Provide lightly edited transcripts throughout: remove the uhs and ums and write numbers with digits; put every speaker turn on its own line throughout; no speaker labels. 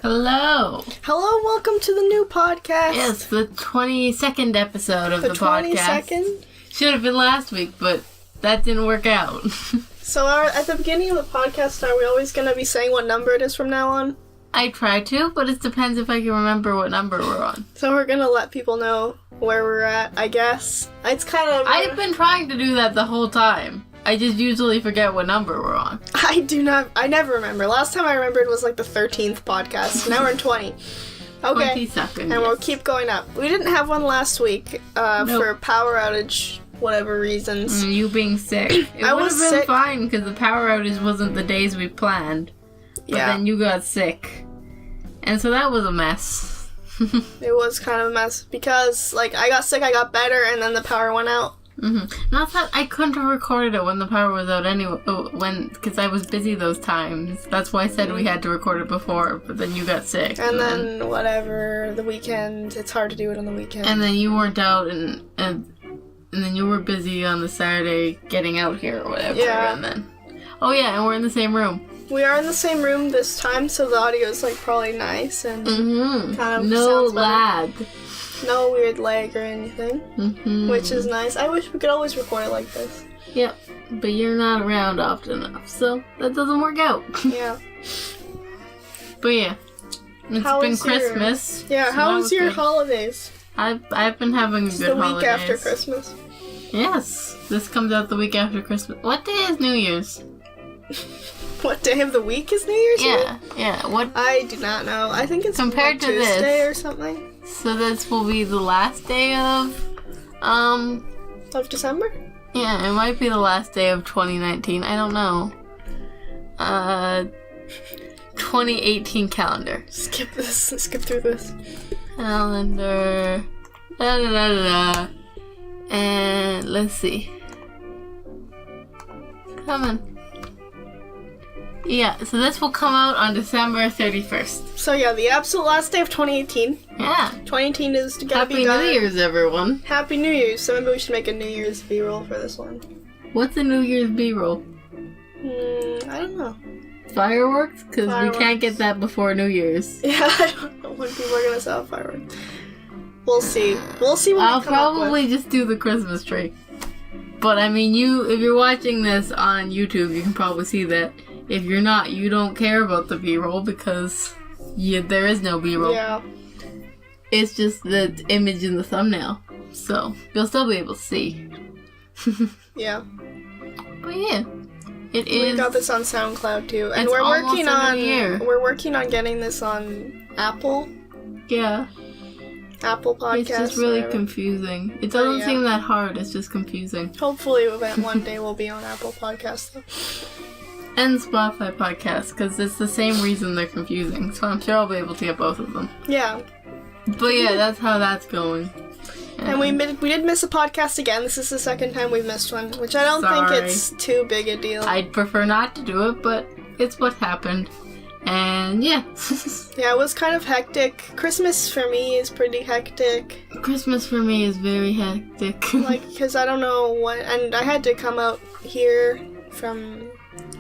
Hello.
Hello, welcome to the new podcast.
Yes, the 22nd episode of the podcast.
22nd?
Should have been last week, but that didn't work out.
So at the beginning of the podcast, are we always going to be saying what number it is from now on?
I try to, but it depends if I can remember what number we're on.
So we're going to let people know where we're at, I guess. It's kind of...
I've been trying to do that the whole time. I just usually forget what number we're on.
I never remember. Last time I remembered was like the 13th podcast. Now we're in 20. Okay.
22nd,
and
yes.
we'll keep going up. We didn't have one last week for power outage, whatever reasons.
You being sick. It would have been fine because the power outage wasn't the days we planned. But then you got sick. And so that was a mess.
It was kind of a mess because, like, I got sick, I got better, and then the power went out.
Mm-hmm. Not that I couldn't have recorded it when the power was out anyway, because I was busy those times. That's why I said we had to record it before, but then you got sick.
And then whatever, the weekend, it's hard to do it on the weekend.
And then you weren't out, and then you were busy on the Saturday getting out here or whatever.
Yeah.
And then, and we're in the same room.
We are in the same room this time, so the audio is like probably nice and kind of
no
sounds better.
lag.
No weird lag or anything, which is nice. I wish we could always record it like this.
Yep, but you're not around often enough, so that doesn't work out.
Yeah.
But yeah, it's been Christmas.
Yeah, how was your holidays?
I've been having good holidays.
The week after Christmas.
Yes, this comes out the week after Christmas. What day is New Year's?
What day of the week is New Year's?
Yeah. What?
I do not know. I think it's
compared to
Tuesday
this
or something.
So this will be the last day of
December?
Yeah, it might be the last day of 2019. I don't know. 2018 calendar.
Skip this. Skip through this.
Calendar. And let's see. Come on. Yeah, so this will come out on December 31st.
So yeah, the absolute last day of 2018.
Yeah.
2018 is gonna
Happy
be done.
New Year's, everyone.
Happy New Year's. So maybe we should make a New Year's B-roll for this one.
What's a New Year's B-roll?
I don't know.
Fireworks? Because we can't get that before New Year's.
Yeah, I don't know when people are gonna sell fireworks. We'll see. We'll see what
I'll
we come up with.
probably just do the Christmas tree. But I mean, if you're watching this on YouTube, you can probably see that. If you're not, you don't care about the B-roll because there is no B-roll.
Yeah.
It's just the image in the thumbnail. So, you'll still be able to see.
Yeah.
But yeah, it is.
We got this on SoundCloud too. And
It's
we're
almost
working
another year.
We're working on getting this on Apple.
Yeah.
Apple Podcasts.
It's just really confusing. It doesn't seem that hard, it's just confusing.
Hopefully one day we'll be on Apple Podcasts though.
And Spotify podcasts, because it's the same reason they're confusing. So I'm sure I'll be able to get both of them.
Yeah.
But yeah, that's how that's going.
And we did miss a podcast again. This is the second time we've missed one, which I don't think it's too big a deal.
I'd prefer not to do it, but it's what happened. And yeah.
Yeah, it was kind of hectic. Christmas for me is pretty hectic.
Christmas for me is very hectic.
Like, because I don't know what... And I had to come out here from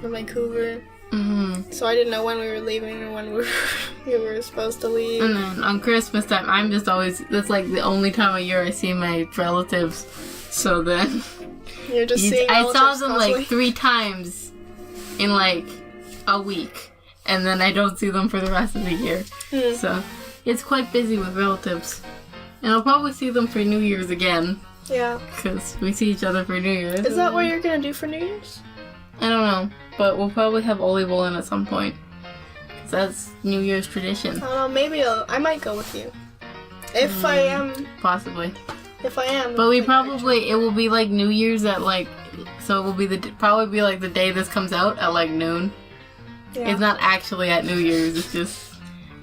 Vancouver. Mm-hmm. So I didn't know when we were leaving and when we were supposed to leave.
And then on Christmas time, I'm just always... That's like the only time of year I see my relatives. So then...
You're just seeing relatives
I saw them
constantly.
like 3 times in like a week. And then I don't see them for the rest of the year. So it's quite busy with relatives. And I'll probably see them for New Year's again.
Yeah.
Because we see each other for New Year's.
Is that what you're going to do for New Year's?
I don't know. But we'll probably have olive oil in at some point. Because that's New Year's tradition.
I don't know. Maybe I might go with you. If I am.
Possibly.
If I am.
But it will be like New Year's at like... So it will be probably be like the day this comes out at like noon. Yeah. It's not actually at New Year's, it's just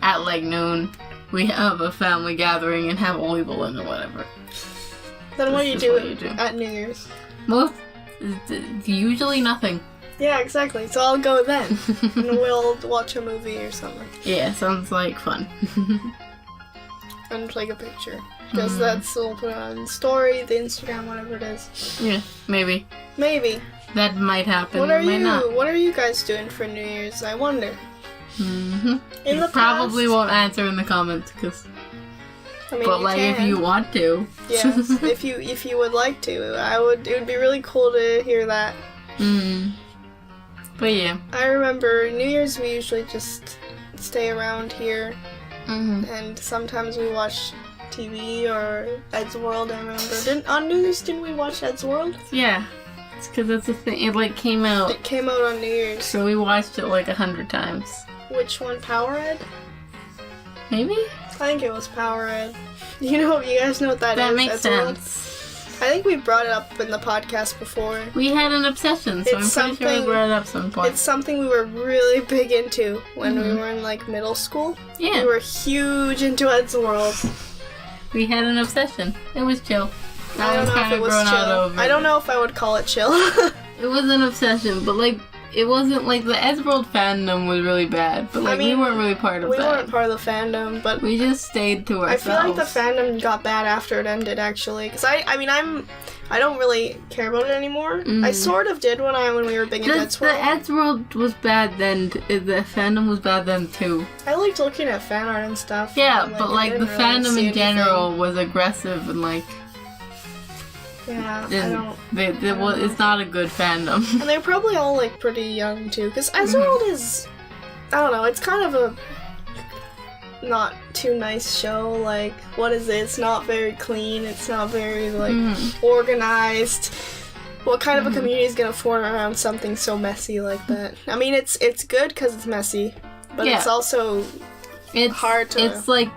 at like noon. We have a family gathering and have olive oil or whatever.
Then what do you do at New Year's?
Usually nothing.
Yeah, exactly. So I'll go then. And we'll watch a movie or something.
Yeah, sounds like fun.
And take a picture. Because we'll put it on story, the Instagram, whatever it is.
Yeah, maybe.
Maybe.
That might happen.
What are
might not.
What are you guys doing for New Year's? I wonder.
Mm-hmm.
In the
probably
past,
won't answer in the comments, because.
I mean,
But like, if you want to.
Yes, if you would like to, it would be really cool to hear that.
But yeah.
I remember New Year's we usually just stay around here, and sometimes we watch TV or Ed's World. I remember. On New Year's, didn't we watch Ed's World?
Yeah, it's because that's the thing. It like came out.
It came out on New Year's.
So we watched it like 100 times.
Which one? Power Ed?
Maybe.
I think it was Power Ed. You guys know what that is?
That makes
Ed's
sense.
World? I think we brought it up in the podcast before.
We had an obsession, so I'm pretty sure we brought it up some point.
It's something we were really big into when we were in like middle school.
Yeah.
We were huge into Ed's World.
We had an obsession. It was chill.
I don't know if it was chill. I don't know if I would call it chill.
It was an obsession, but like, it wasn't like the Ed's World fandom was really bad, but like, we weren't really part of that.
We weren't part of the fandom, but
we just stayed to ourselves.
I feel like the fandom got bad after it ended, actually, because I don't really care about it anymore. I sort of did when we were big into Ed's World.
The Ed's World was bad then. The fandom was bad then too.
I liked looking at fan art and stuff.
Yeah, but like the fandom in general was aggressive and like.
Yeah,
it's not a good fandom.
And they're probably all like pretty young too, because Ed's World is, I don't know, it's kind of a not too nice show. Like, what is it? It's not very clean. It's not very like organized. What kind of a community is gonna form around something so messy like that? I mean, it's good because it's messy, but it's also. It's hard to.
It's like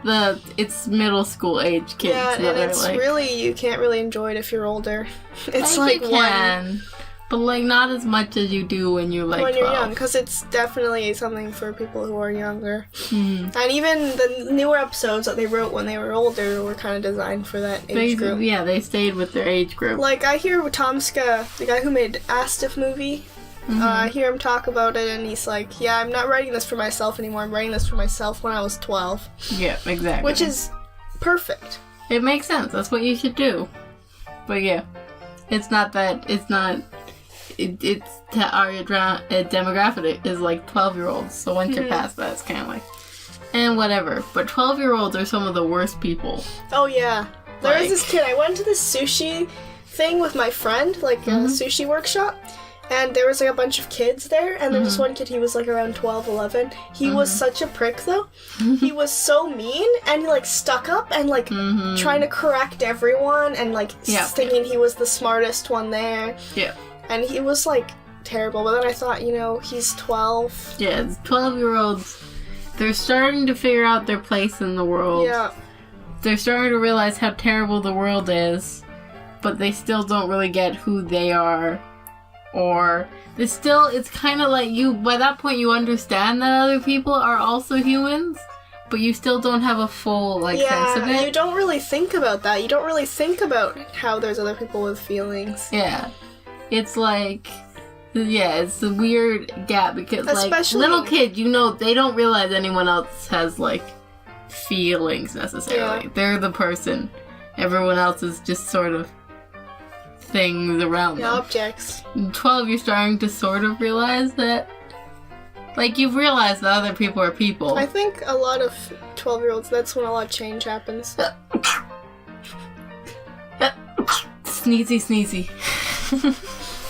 it's middle school age kids.
Yeah, and it's like, really, you can't really enjoy it if you're older. It's like
you can, but like not as much as you do when you're like 12.
You're young, because it's definitely something for people who are younger. And even the newer episodes that they wrote when they were older were kind of designed for that age group.
Yeah, they stayed with their age group.
Like, I hear Tomska, the guy who made Astif movie, I hear him talk about it, and he's like, yeah, I'm not writing this for myself anymore. I'm writing this for myself when I was 12.
Yeah, exactly.
Which is perfect.
It makes sense. That's what you should do. But yeah, it's not that, it's not, our demographic is like 12-year-olds, so once you're past that, it's kind of like, and whatever. But 12-year-olds are some of the worst people.
Oh yeah. There was this kid, I went to this sushi thing with my friend, like a sushi workshop. And there was like a bunch of kids there, and there was one kid, he was like around 12, 11. He was such a prick though. He was so mean, and he like stuck up and like trying to correct everyone and like thinking he was the smartest one there. Yeah. And he was like terrible, but then I thought, he's 12.
Yeah, 12-year-olds, they're starting to figure out their place in the world. Yeah. They're starting to realize how terrible the world is, but they still don't really get who they are. Or it's kind of like by that point you understand that other people are also humans, but you still don't have a full sense of it.
You don't really think about that. You don't really think about how there's other people with feelings.
Yeah. It's like, it's a weird gap because especially, little kids, they don't realize anyone else has feelings necessarily. Yeah. They're the person. Everyone else is just sort of things around them.
Objects.
12, you're starting to sort of realize that, you've realized that other people are people.
I think a lot of 12-year-olds, that's when a lot of change happens.
Sneezy.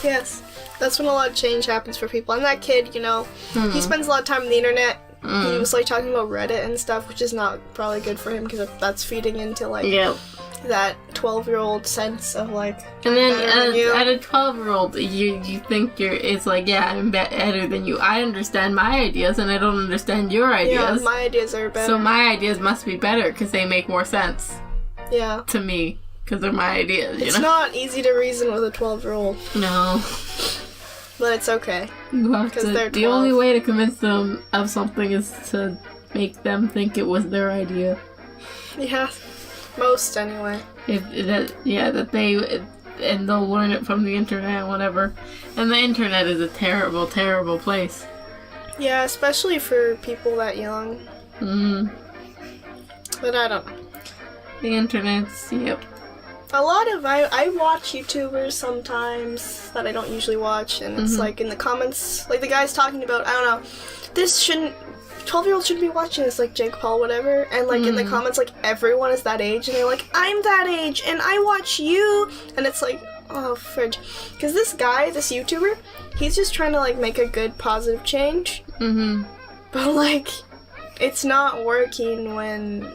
Yes, that's when a lot of change happens for people. And that kid, he spends a lot of time on the internet. He was talking about Reddit and stuff, which is not probably good for him because that's feeding into that 12-year-old sense of
and then at a 12-year-old you think I'm better than you. I understand my ideas and I don't understand your ideas.
Yeah, my ideas are better,
so my ideas must be better because they make more sense to me because they're my ideas.
It's not easy to reason with a 12-year-old.
No,
but it's okay.
You have to. The only way to convince them of something is to make them think it was their idea.
Yeah. Most, anyway.
That they... And they'll learn it from the internet and whatever. And the internet is a terrible, terrible place.
Yeah, especially for people that young. But I don't know.
The internet's... Yep.
A lot of... I watch YouTubers sometimes that I don't usually watch, and it's in the comments, the guy's talking about, I don't know, this shouldn't 12-year-olds shouldn't be watching this, like Jake Paul, whatever. And like in the comments, like everyone is that age, and they're like, I'm that age, and I watch you, and it's like, oh, fridge. Because this guy, this YouTuber, he's just trying to like make a good, positive change. But like, it's not working when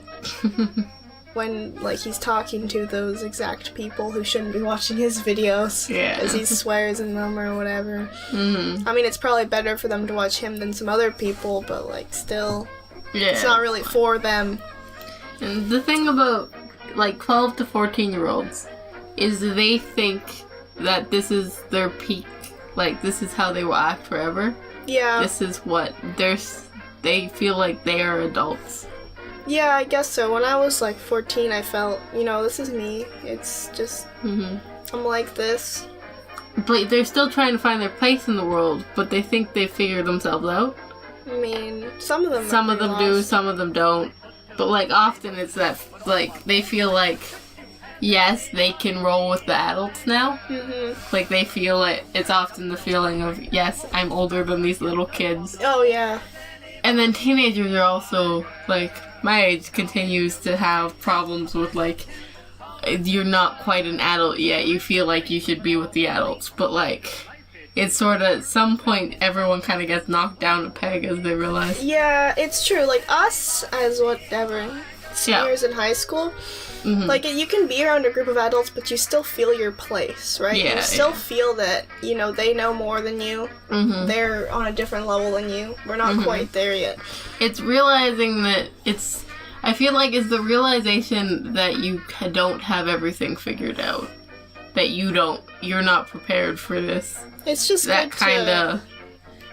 like he's talking to those exact people who shouldn't be watching his videos.
Yeah.
Because he swears in them or whatever. I mean, it's probably better for them to watch him than some other people, but like still, it's not really for them.
And the thing about like 12 to 14-year-olds is they think that this is their peak. Like, this is how they will act forever.
Yeah.
This is what they feel like they are adults.
Yeah, I guess so. When I was like 14, I felt, this is me. It's just, I'm like this.
But they're still trying to find their place in the world, but they think they figured themselves out.
I mean, some of them
do, some of them don't. But like often it's that, like, they feel like, yes, they can roll with the adults now. Like, they feel like, it's often the feeling of, yes, I'm older than these little kids.
Oh, yeah.
And then teenagers are also, like, my age continues to have problems with, like, you're not quite an adult yet. You feel like you should be with the adults. But, like, it's sort of, at some point, everyone kind of gets knocked down a peg as they realize.
Yeah, it's true. Like, us, as whatever, seniors in high school, like, you can be around a group of adults, but you still feel your place, right?
Yeah,
you still feel that, they know more than you. They're on a different level than you. We're not quite there yet.
It's realizing that I feel like it's the realization that you don't have everything figured out. That you're not prepared for this.
It's just
that kind of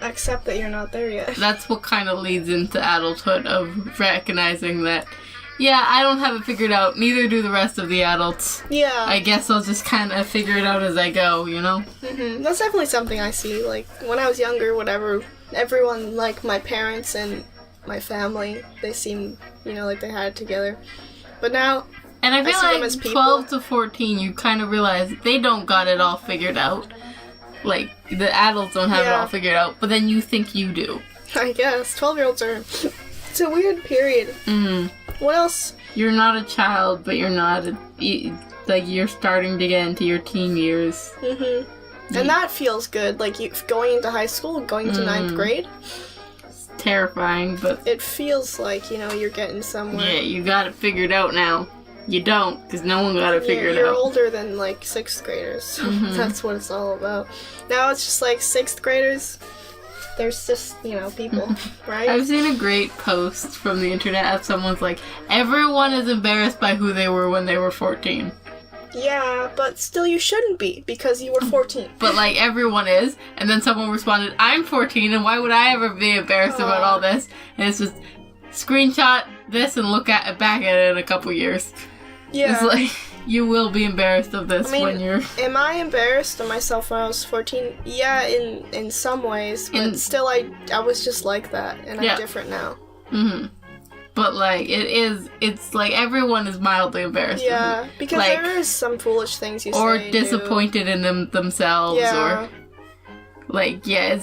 accept that you're not there yet.
That's what kind of leads into adulthood, of recognizing that, yeah, I don't have it figured out, neither do the rest of the adults.
Yeah.
I guess I'll just kind of figure it out as I go,
That's definitely something I see. Like, when I was younger, whatever, everyone, like, my parents and my family, they seemed, like they had it together. But now,
and I feel
see them
like
as people.
12 to 14, you kind of realize they don't got it all figured out. Like, the adults don't have it all figured out, but then you think you do.
I guess. 12-year-olds are... It's a weird period. What else?
You're not a child, but you're not like, you're starting to get into your teen years.
And that feels good. Like, going into high school, going to 9th grade.
It's terrifying, but...
It feels like, you're getting somewhere.
Yeah, you got it figured out now. You don't, because no one got it figured out.
You're older than, like, 6th graders. So that's what it's all about. Now it's just, like, 6th graders... There's just, people, right?
I've seen a great post from the internet of someone's like, everyone is embarrassed by who they were when they were 14.
Yeah, but still you shouldn't be, because you were 14.
But, like, everyone is. And then someone responded, I'm 14, and why would I ever be embarrassed about all this? And it's just, screenshot this and look back at it in a couple years.
Yeah.
It's like, you will be embarrassed of this when you're...
Am I embarrassed of myself when I was 14? Yeah, in some ways, but still I was just like that, and I'm different now.
But, like, it's like everyone is mildly embarrassed.
Yeah, because like, there is some foolish things you say.
Or disappointed in themselves, or... Like, yeah,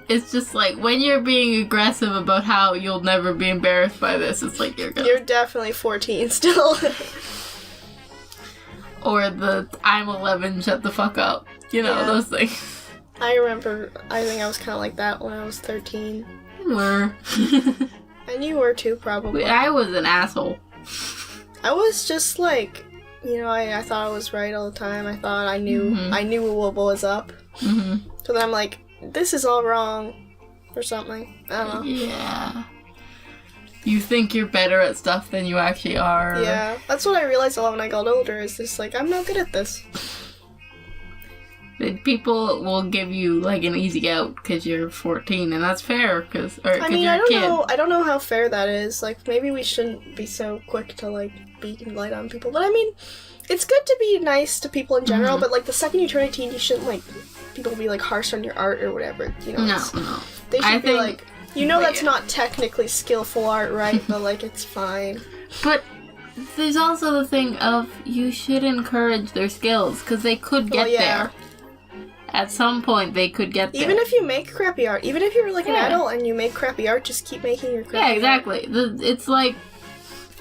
it's just like, when you're being aggressive about how you'll never be embarrassed by this, it's like you're
definitely 14 still.
Or the I'm 11, shut the fuck up. Those things.
I remember, I think I was kind of like that when I was 13.
You were.
And you were too, probably.
I was an asshole.
I was just like, I thought I was right all the time. I thought I knew what was up. So then I'm like, this is all wrong. Or something. I don't know.
Yeah. You think you're better at stuff than you actually are.
Yeah, that's what I realized a lot when I got older, is just like, I'm not good at this.
People will give you, like, an easy out because you're 14, and that's fair, because you're a kid.
I don't know how fair that is. Like, maybe we shouldn't be so quick to, like, be light on people. But, I mean, it's good to be nice to people in general, but, like, the second you turn 18, you shouldn't, like, people be, like, harsh on your art or whatever,
No.
They should be, like... that's not technically skillful art, right? But, like, it's fine.
But there's also the thing of you should encourage their skills, because they could get there. at some point they could get there.
Even if you make crappy art, even if you're like an adult and you make crappy art, just keep making your crappy art.
Yeah, exactly. It's like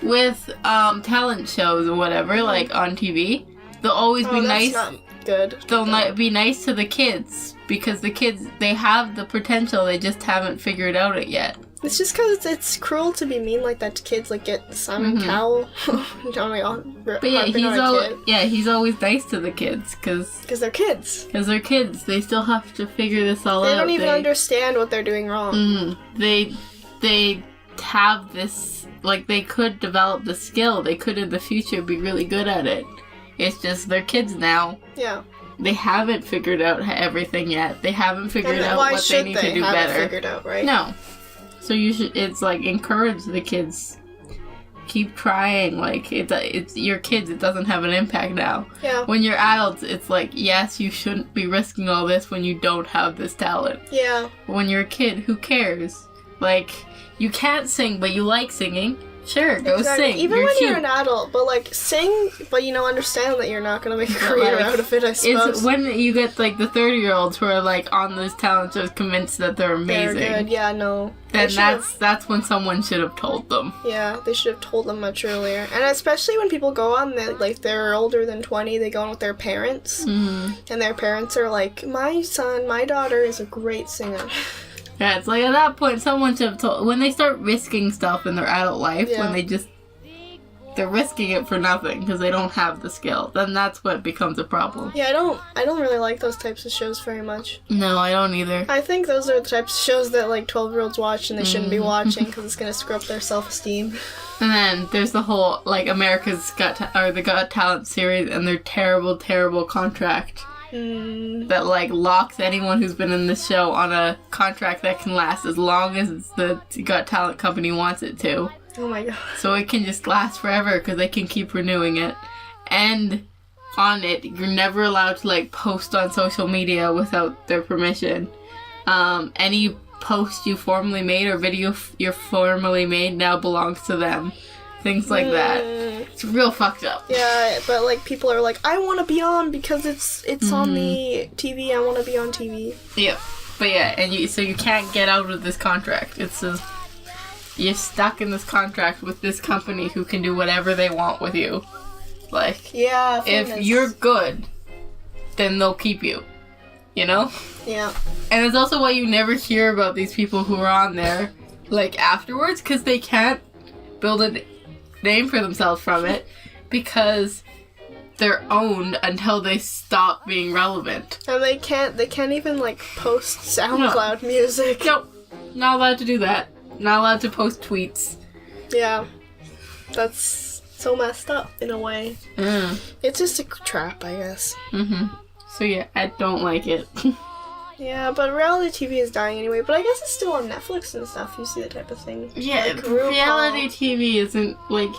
with talent shows or whatever, like on TV, they'll always be nice.
Not good.
They'll be nice to the kids because the kids, they have the potential, they just haven't figured out it yet.
It's just because it's cruel to be mean like that to kids, like get Simon Cowell.
But he's always nice to the kids because
they're kids.
Because they're kids. They still have to figure this all out.
They don't even understand what they're doing wrong.
They have this, like, they could develop the skill. They could in the future be really good at it. It's just they're kids now.
Yeah.
They haven't figured out everything yet. They haven't figured out what they need to do better.
Why should they have it figured out, right?
No. So you should, it's like, encourage the kids. Keep trying. Like, it's your kids. It doesn't have an impact now.
Yeah.
When you're adults, it's like, yes, you shouldn't be risking all this when you don't have this talent.
Yeah.
When you're a kid, who cares? Like, you can't sing, but you like singing. Sure, go sing.
Even when you're an adult, but like sing, but understand that you're not gonna make a career out of it, I suppose.
It's when you get like the 30-year-olds who are like on those talent shows convinced that they're amazing.
They're good, yeah, no.
Then that's when someone should have told them.
Yeah, they should have told them much earlier. And especially when people go on, they're older than 20, they go on with their parents. And their parents are like, my daughter is a great singer.
Yeah, it's like at that point someone should have told, when they start risking stuff in their adult life, when they're risking it for nothing because they don't have the skill, then that's what becomes a problem.
Yeah, I don't really like those types of shows very much.
No, I don't either.
I think those are the types of shows that like 12-year-olds watch and they shouldn't be watching because it's going to screw up their self-esteem.
And then there's the whole like America's the Got Talent series and their terrible, terrible contract. That like locks anyone who's been in the show on a contract that can last as long as the Got Talent company wants it to.
Oh my god.
So it can just last forever because they can keep renewing it. And on it, you're never allowed to like post on social media without their permission. Any post you formerly made or video you formerly made now belongs to them. Things like that. It's real fucked up.
Yeah, but like people are like, I want to be on because it's on the TV. I want to be on TV.
Yeah, but yeah, and you can't get out of this contract. You're stuck in this contract with this company who can do whatever they want with you. Like,
yeah,
if you're good, then they'll keep you. You know?
Yeah.
And it's also why you never hear about these people who are on there like afterwards because they can't build a name for themselves from it because they're owned until they stop being relevant.
And they can't even like post SoundCloud music.
Nope. Not allowed to do that. Not allowed to post tweets.
Yeah. That's so messed up in a way. It's just a trap, I guess.
So yeah, I don't like it.
Yeah, but reality TV is dying anyway. But I guess it's still on Netflix and stuff. You see the type of thing.
Yeah, like reality TV isn't, like,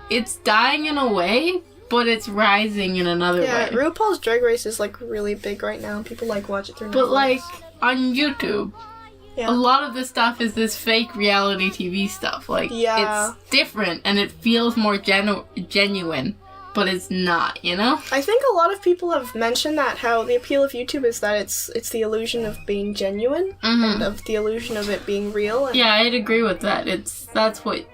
it's dying in a way, but it's rising in another way.
Yeah, RuPaul's Drag Race is, like, really big right now. People, like, watch it through Netflix.
But, like, on YouTube, a lot of this stuff is this fake reality TV stuff. Like, it's different, and it feels more genuine. But it's not, you know?
I think a lot of people have mentioned that, how the appeal of YouTube is that it's the illusion of being genuine and of the illusion of it being real. And
yeah, I'd agree with that. That's what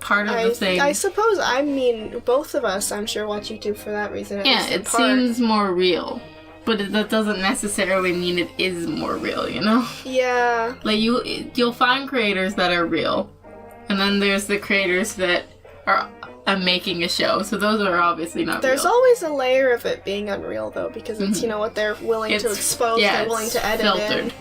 part of the thing.
I suppose, I mean, both of us, I'm sure, watch YouTube for that reason.
Yeah, it seems more real. But that doesn't necessarily mean it is more real, you know?
Yeah.
Like, you'll find creators that are real. And then there's the creators that are making a show, so those are obviously not
There's
real.
always a layer of it being unreal, though, because it's, what they're willing to expose, they're willing to edit filtered. In.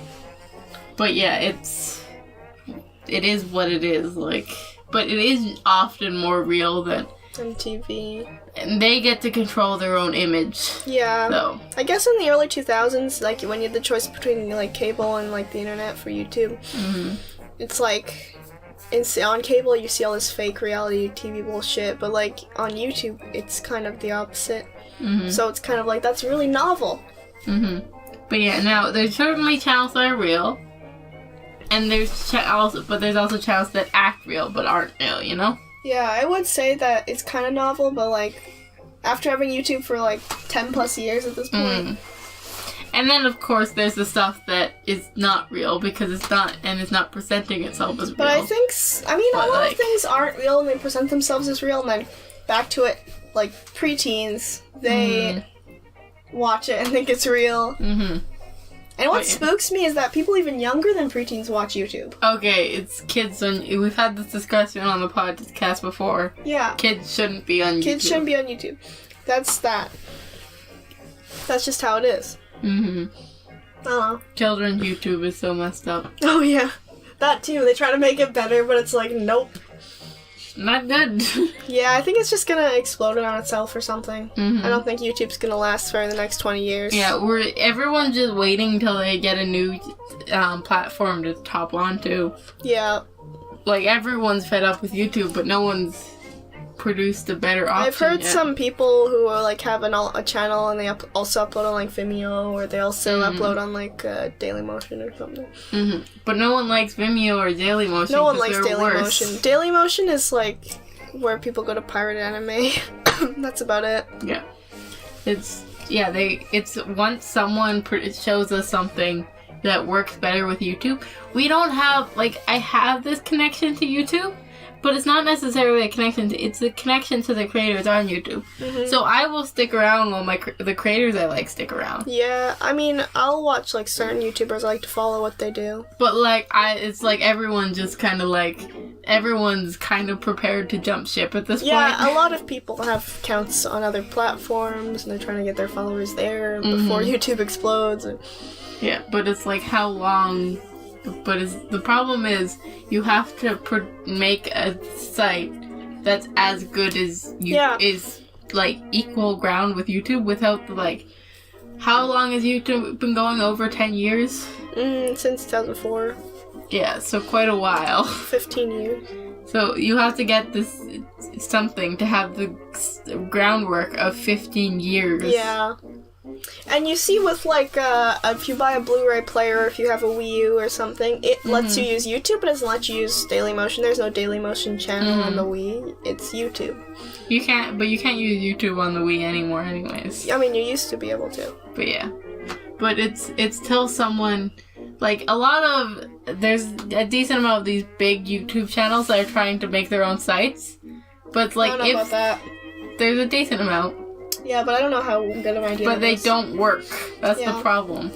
But yeah, it is what it is, like, but it is often more real than
TV.
And they get to control their own image.
Yeah.
So.
I guess in the early 2000s, like, when you had the choice between, like, cable and, like, the internet for YouTube, it's like, on cable you see all this fake reality TV bullshit, but, like, on YouTube, it's kind of the opposite. So it's kind of like, that's really novel.
But yeah, now, there's certainly channels that are real, and there's also channels that act real but aren't real, you know?
Yeah, I would say that it's kind of novel, but, like, after having YouTube for, like, 10 plus years at this point.
And then, of course, there's the stuff that is not real because it's not presenting itself as real.
But I think, a lot of things aren't real and they present themselves as real. And then back to it, like preteens, they watch it and think it's real. Mm-hmm. And what spooks me is that people even younger than preteens watch YouTube. Okay, it's kids on... We've had this discussion on the podcast before. Yeah. Kids shouldn't be on YouTube. Kids shouldn't be on YouTube. That's that. That's just how it is. Mm-hmm. I don't know. Children's YouTube is so messed up. Oh, yeah. That too. They try to make it better, but it's like, nope. Not good. Yeah, I think it's just gonna explode on itself or something. Mm-hmm. I don't think YouTube's gonna last for the next 20 years. Yeah, everyone's just waiting until they get a new platform to top onto. Yeah. Like, everyone's fed up with YouTube, but no one's produced a better option. I've heard some people who are like have a channel and they also upload on like Vimeo, or they also upload on like Dailymotion or something. Mm-hmm. But no one likes Vimeo or Dailymotion. No one likes Dailymotion. Dailymotion is like where people go to pirate anime. That's about it. Yeah, it's once someone shows us something that works better with YouTube. We don't have I have this connection to YouTube. But it's not necessarily a connection it's a connection to the creators on YouTube. Mm-hmm. So I will stick around while the creators I like stick around. Yeah, I'll watch like certain YouTubers. I like to follow what they do. But it's like everyone just kind of everyone's kind of prepared to jump ship at this point. Yeah, a lot of people have accounts on other platforms and they're trying to get their followers there before YouTube explodes. Yeah, but it's like how long... But the problem is, you have to make a site that's as good as is equal ground with YouTube without the How long has YouTube been going? Over 10 years? Since 2004. Yeah, so quite a while. 15 years. So you have to get this something to have the groundwork of 15 years. Yeah. And you see with if you buy a Blu-ray player, if you have a Wii U or something, it lets you use YouTube, but it doesn't let you use Dailymotion. There's no Dailymotion channel on the Wii. It's YouTube. You can't use YouTube on the Wii anymore anyways. You used to be able to. But yeah. But it's till someone, there's a decent amount of these big YouTube channels that are trying to make their own sites. But it's I don't know about that. There's a decent amount. Yeah, but I don't know how good of an idea But they don't work. That's the problem.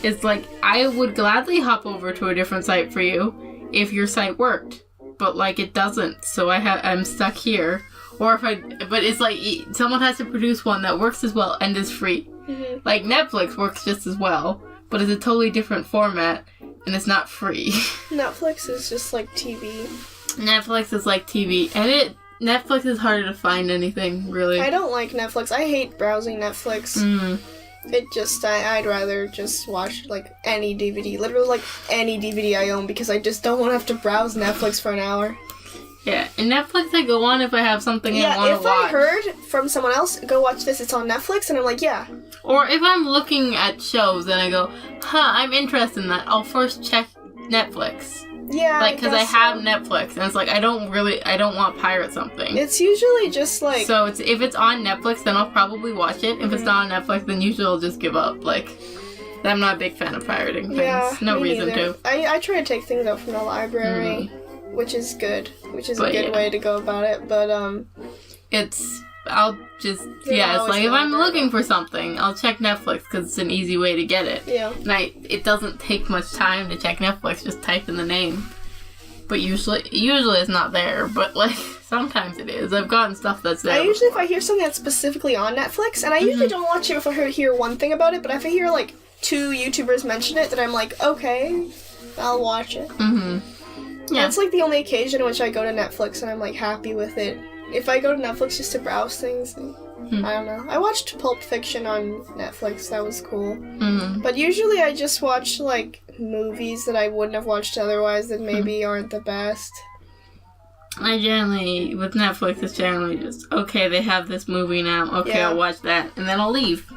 It's I would gladly hop over to a different site for you if your site worked. But, it doesn't. So I'm stuck here. Or but it's someone has to produce one that works as well and is free. Mm-hmm. Netflix works just as well, but it's a totally different format, and it's not free. Netflix is just TV. Netflix is like TV, and Netflix is harder to find anything, really. I don't like Netflix. I hate browsing Netflix. I'd rather just watch, any DVD. Literally, any DVD I own, because I just don't want to have to browse Netflix for an hour. Yeah, and Netflix I go on if I have something I want to watch. Yeah, if I heard from someone else, go watch this, it's on Netflix, and I'm like, yeah. Or if I'm looking at shows and I go, I'm interested in that, I'll first check Netflix. Yeah, because I have Netflix, and it's I don't want to pirate something. It's usually just So if it's on Netflix, then I'll probably watch it. If it's not on Netflix, then usually I'll just give up. I'm not a big fan of pirating things. Yeah, no reason to. I try to take things out from the library, which is good. Which is a good way to go about it, but I'll just, if I'm looking for something, I'll check Netflix because it's an easy way to get it. Yeah. And it doesn't take much time to check Netflix, just type in the name. But usually it's not there, but sometimes it is. I've gotten stuff that's there. If I hear something that's specifically on Netflix, and I usually don't watch it if I hear one thing about it, but if I hear 2 YouTubers mention it, then I'm okay, I'll watch it. Mm-hmm. Yeah. That's the only occasion in which I go to Netflix and I'm happy with it. If I go to Netflix just to browse things, I don't know. I watched Pulp Fiction on Netflix. That was cool. Mm-hmm. But usually I just watch, movies that I wouldn't have watched otherwise that maybe aren't the best. With Netflix, it's generally just, okay, they have this movie now. Okay, I'll watch that. And then I'll leave.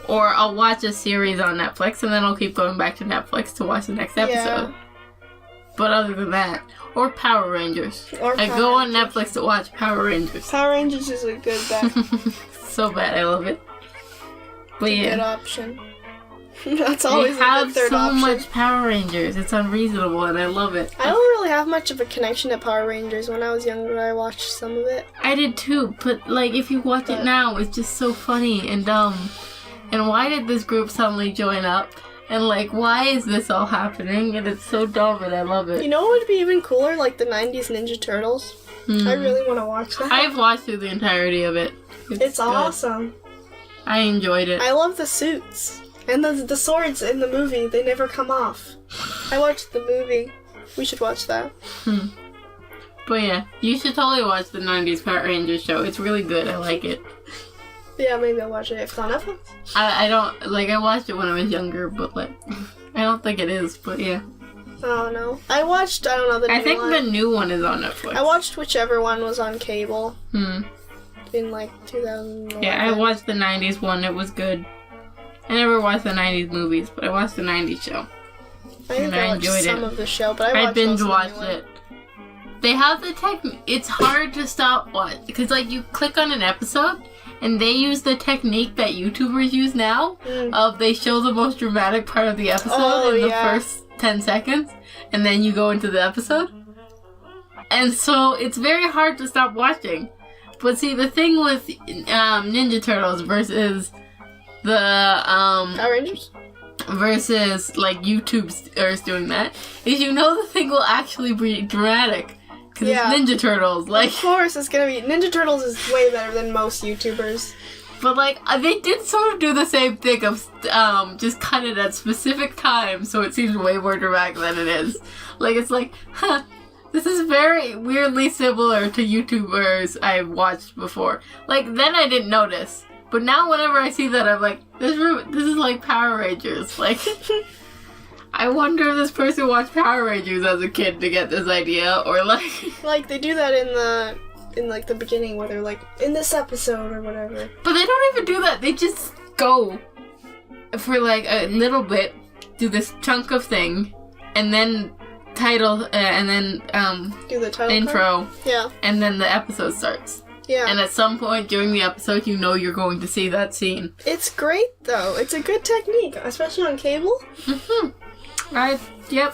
Or I'll watch a series on Netflix, and then I'll keep going back to Netflix to watch the next episode. Yeah. But other than that... Or Power Rangers. I go on Netflix to watch Power Rangers. Power Rangers is a good bet. So bad, I love it. But it's a good option. That's always
they have
the third
so
option.
much Power Rangers. It's unreasonable, and I love it.
I don't really have much of a connection to Power Rangers. When I was younger, I watched some of it.
I did too, but like if you watch it now, it's just so funny and dumb. And why did this group suddenly join up? And like, why is this all happening? And it's so dumb, and I love it.
You know what would be even cooler? Like the 90s Ninja Turtles. I really want to watch that.
I've watched through the entirety of it.
It's awesome.
I enjoyed it.
I love the suits. And the swords in the movie, they never come off. I watched the movie. We should watch that.
But yeah, you should totally watch the 90s Power Rangers show. It's really good. I like it.
Yeah, maybe I'll watch it if it's on Netflix.
I don't, like, I watched it when I was younger, but like, I don't think it is, but yeah.
Oh, no. I watched, I don't know, the new one.
I think the new one is on Netflix.
I watched whichever one was on cable. In like 2011.
Yeah, I watched the 90s one. It was good. I never watched the 90s movies, but I watched the 90s show.
I think I watched some of the show, but I
binge watched it. They have the it's hard to stop watching, because like you click on an episode, and they use the technique that YouTubers use now, of they show the most dramatic part of the episode in the first 10 seconds, and then you go into the episode. And so it's very hard to stop watching. But see, the thing with Ninja Turtles versus the
Power Rangers?
Versus like YouTubers doing that is, you know, the thing will actually be dramatic because it's Ninja Turtles. Like,
of course, it's gonna be Ninja Turtles is way better than most YouTubers.
But like they did sort of do the same thing of just cut it at specific times so it seems way more dramatic than it is. Like it's like, this is very weirdly similar to YouTubers I've watched before. Like then I didn't notice. But now whenever I see that, I'm like, this is like Power Rangers. Like, I wonder if this person watched Power Rangers as a kid to get this idea, or like...
Like, they do that in like, the beginning, where they're like, in this episode, or whatever.
But they don't even do that. They just go for, like, a little bit, do this chunk of thing, and then title, and then,
do the title
intro.
card? Yeah.
And then the episode starts.
Yeah.
And at some point during the episode, you know you're going to see that scene.
It's great, though. It's a good technique, especially on cable.
Yep.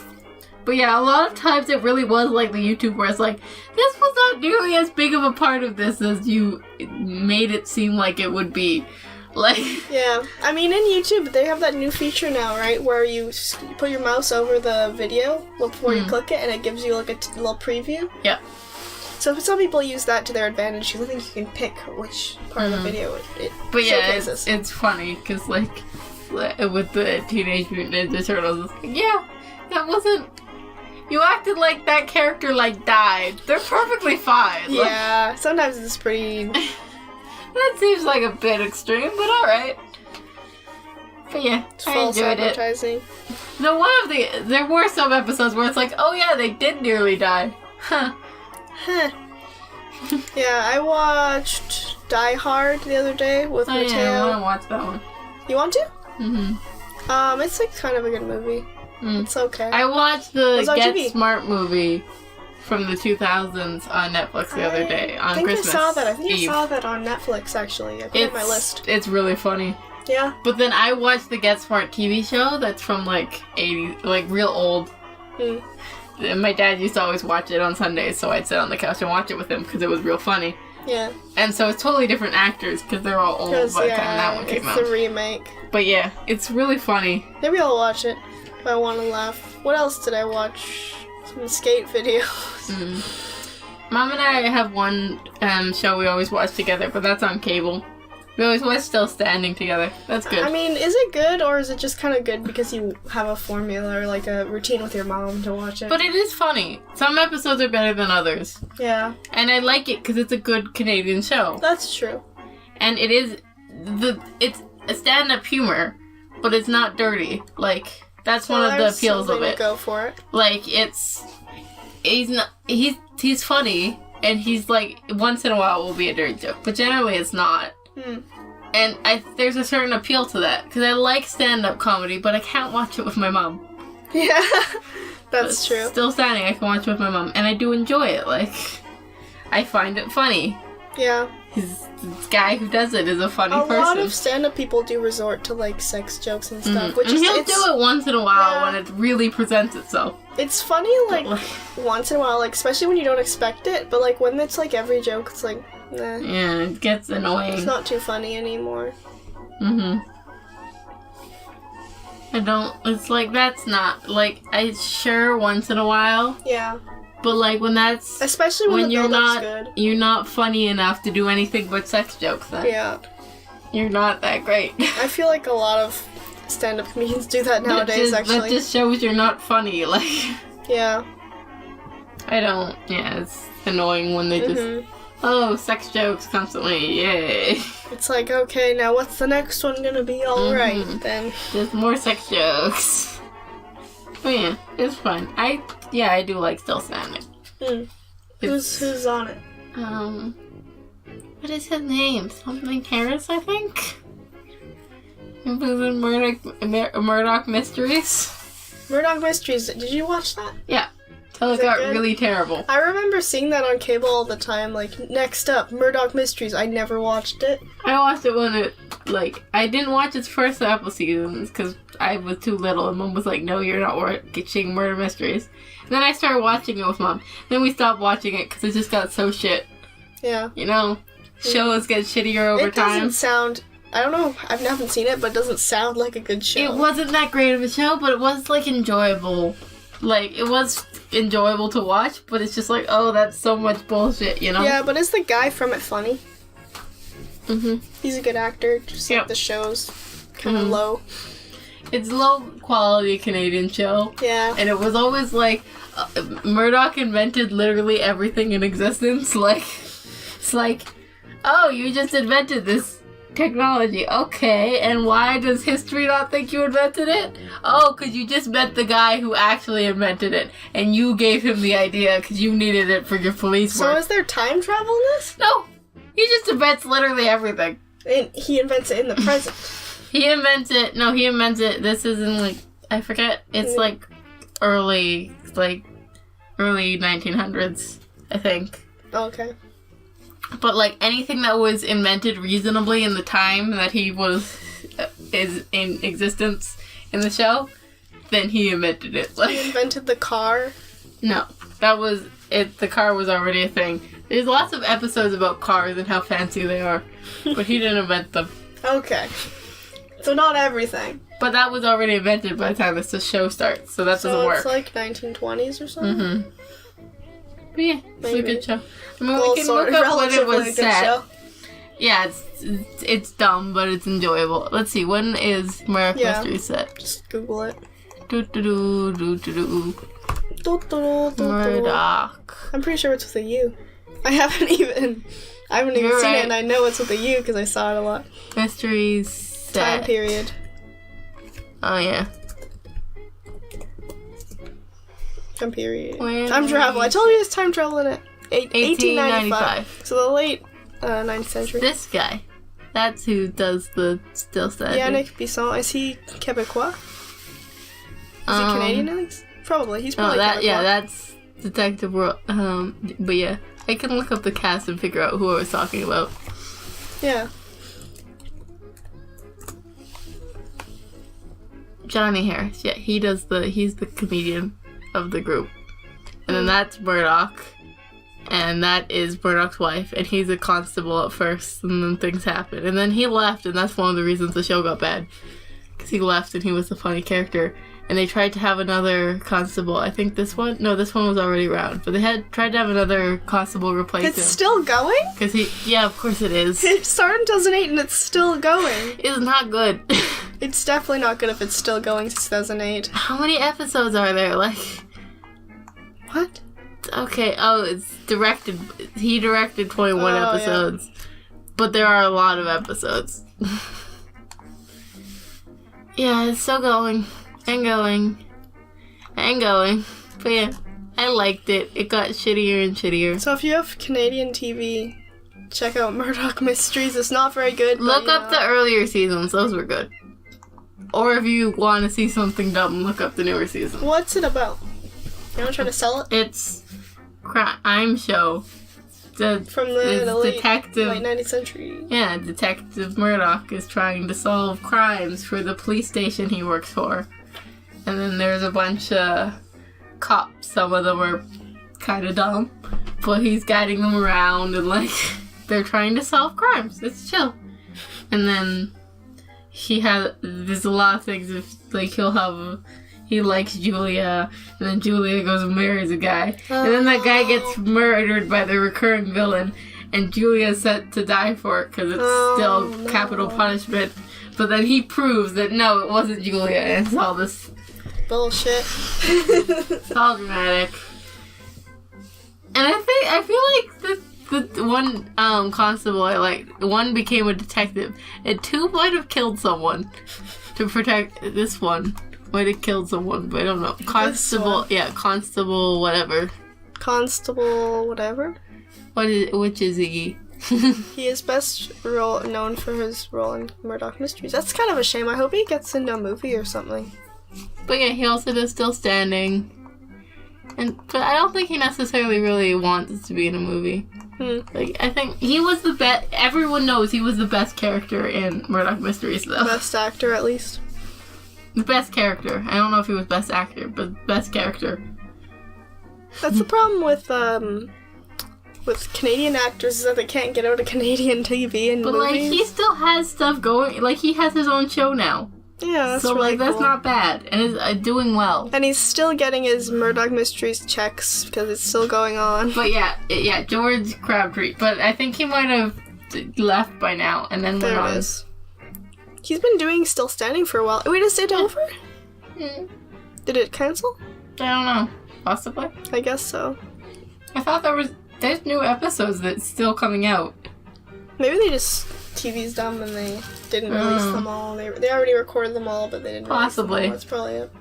But yeah, a lot of times it really was like the YouTube where it's like, this was not nearly as big of a part of this as you made it seem like it would be. Like...
Yeah. I mean, in YouTube, they have that new feature now, right? Where you put your mouse over the video before you click it, and it gives you like a little preview.
Yeah.
So some people use that to their advantage, because I think you can pick which part of the video it
But yeah,
showcases.
it's funny, because like, with the Teenage Mutant Ninja Turtles, it's like, yeah, that wasn't... You acted like that character, like, died. They're perfectly fine.
Yeah, sometimes it's pretty...
That seems like a bit extreme, but alright. But yeah,
It's
I
false
enjoyed
advertising.
it. No, there were some episodes where it's like, oh yeah, they did nearly die. Huh.
Yeah, I watched Die Hard the other day with Mateo.
Yeah, I want to watch that one.
You want to?
Mm-hmm.
It's like kind of a good movie. It's okay.
I watched the Get
TV.
Smart movie from the 2000s on Netflix the other day on Christmas.
I think
Eve.
I saw that on Netflix, actually. I put it on my list.
It's really funny.
Yeah.
But then I watched the Get Smart TV show that's from like 80s, like real old. And my dad used to always watch it on Sundays, so I'd sit on the couch and watch it with him because it was real funny.
Yeah.
And so it's totally different actors because they're all old by the time that one came out.
It's a remake.
But yeah, it's really funny.
Maybe I'll watch it if I want to laugh. What else did I watch? Some skate videos.
Mom and I have one show we always watch together, but that's on cable. We always watch Still Standing together. That's good.
I mean, is it good, or is it just kind of good because you have a formula or like a routine with your mom to watch it?
But it is funny. Some episodes are better than others.
Yeah.
And I like it because it's a good Canadian show.
That's true.
And it's a stand-up humor, but it's not dirty. Like, that's one of the appeals of it.
Go for it.
Like, he's funny, and he's like, once in a while will be a dirty joke, but generally it's not. And there's a certain appeal to that, because I like stand-up comedy, but I can't watch it with my mom.
Yeah, that's true.
Still Standing, I can watch it with my mom, and I do enjoy it. Like, I find it funny. this guy who does it is a funny person.
A lot of stand-up people do resort to like sex jokes and stuff,
and he'll do it once in a while when it really presents itself.
It's funny like once in a while, like especially when you don't expect it, but like when it's like every joke, it's like nah.
Yeah, it gets annoying.
It's not too funny anymore.
It's like, that's not, like, sure, once in a while.
Yeah.
But, like, when that's...
Especially when the build-up's good.
You're not funny enough to do anything but sex jokes, then.
Yeah.
You're not that great.
I feel like a lot of stand-up comedians do that nowadays, actually.
That just shows you're not funny, like...
Yeah.
It's annoying when they just... Oh, sex jokes constantly, yay.
It's like, okay, now what's the next one gonna be? Alright, then.
There's more sex jokes. But yeah, it's fun. I do like still standing.
Who's on it?
What is his name? Something Harris, I think? He was in Murdoch Mysteries.
Murdoch Mysteries, did you watch that?
Yeah. Till it got really terrible.
I remember seeing that on cable all the time, like, next up, Murdoch Mysteries. I never watched it.
I watched it when it, like, I didn't watch its first couple seasons because I was too little, and Mom was like, no, you're not watching Murder Mysteries. And then I started watching it with Mom. Then we stopped watching it because it just got so shit.
Yeah.
You know? Shows get shittier over time.
It doesn't sound... I don't know, I haven't seen it, but it doesn't sound like a good show.
It wasn't that great of a show, but it was, like, enjoyable. Like, it was enjoyable to watch, but it's just like, oh, that's so much bullshit, you know?
Yeah, but is the guy from it funny? He's a good actor, just like the show's kind of low.
It's low quality Canadian show.
Yeah.
And it was always like, Murdoch invented literally everything in existence. Like, it's like, oh, you just invented this technology. Okay, and why does history not think you invented it? Oh, because you just met the guy who actually invented it, and you gave him the idea because you needed it for your police work.
So is there time travel in this?
No, he just invents literally everything.
And he invents it in the present.
He invents it. This is in, like, I forget. It's like early 1900s, I think.
Okay.
But, like, anything that was invented reasonably in the time that he is in existence in the show, then he invented it. Like,
he invented the car?
No. That was it. The car was already a thing. There's lots of episodes about cars and how fancy they are, but he didn't invent them.
Okay. So not everything.
But that was already invented by the time this show starts, so that doesn't work.
So it's like 1920s or something?
But yeah, it's a good show. I mean, we can look up when it was set. Yeah, it's dumb, but it's enjoyable. Let's see, when is Murdoch Mysteries set?
Just Google it.
Murdoch.
I'm pretty sure it's with a U. I haven't even seen it, and I know it's with a U because I saw it a lot.
Mysteries set.
Time period.
Oh, yeah.
Time period. Time travel. I told you there's time travel in it. 1895. So the late 9th century.
This guy. That's who does the still standing.
Yannick Bisson. Is he Quebecois? Is he Canadian at least? Probably. He's probably Quebecois.
Yeah, that's Detective World. But yeah, I can look up the cast and figure out who I was talking about.
Yeah.
Johnny Harris. Yeah, he's the comedian of the group. And then that's Murdoch. And that is Murdoch's wife. And he's a constable at first, and then things happen. And then he left, and that's one of the reasons the show got bad. Because he left, and he was the funny character. And they tried to have another constable. I think this one was already around. But they tried to have another constable replace him.
It's still going?
Yeah, of course it is.
It started in 2008 and it's still going.
It's not good.
It's definitely not good if it's still going since 2008.
How many episodes are there? Like...
What?
Okay, it's directed. He directed 21 episodes. Yeah. But there are a lot of episodes. Yeah, it's still going. And going. But yeah, I liked it. It got shittier and shittier.
So if you have Canadian TV, check out Murdoch Mysteries. It's not very good.
Look up the earlier seasons. Those were good. Or if you want to see something dumb, look up the newer seasons.
What's it about? You want to try to sell it?
It's crime show
From the late 19th century.
Yeah, Detective Murdoch is trying to solve crimes for the police station he works for. And then there's a bunch of cops. Some of them are kind of dumb. But he's guiding them around and, like, they're trying to solve crimes. It's chill. And then there's a lot of things. Like, he likes Julia, and then Julia goes and marries a guy. And then that guy gets murdered by the recurring villain, and Julia's set to die for it because it's still capital punishment. But then he proves that no, it wasn't Julia, and it's all this
bullshit.
It's all dramatic. And I feel like the one constable I liked, one became a detective, and two might have killed someone to protect this one. Might have killed someone, but I don't know. Constable whatever.
Constable whatever?
Which is he?
He is best known for his role in Murdoch Mysteries. That's kind of a shame. I hope he gets into a movie or something.
But yeah, he also does Still Standing. But I don't think he necessarily really wants to be in a movie. Like, I think he was the best. Everyone knows he was the best character in Murdoch Mysteries, though.
Best actor, at least.
The best character. I don't know if he was best actor, but best character.
That's the problem with Canadian actors, is that they can't get out of Canadian TV and movies.
But, like, he still has stuff going. Like, he has his own show now.
Yeah, that's
so,
really
like, that's
cool.
not bad. And is doing well.
And he's still getting his Murdoch Mysteries checks, because it's still going on.
But, yeah, George Crabtree. But I think he might have left by now, and then
there
went on.
It is. He's been doing Still Standing for a while. Wait, is it over? Did it cancel?
I don't know. Possibly.
I guess so.
I thought there's new episodes that's still coming out.
Maybe they just TV's dumb and they didn't release them all. They already recorded them all, but they didn't release them all. That's probably it.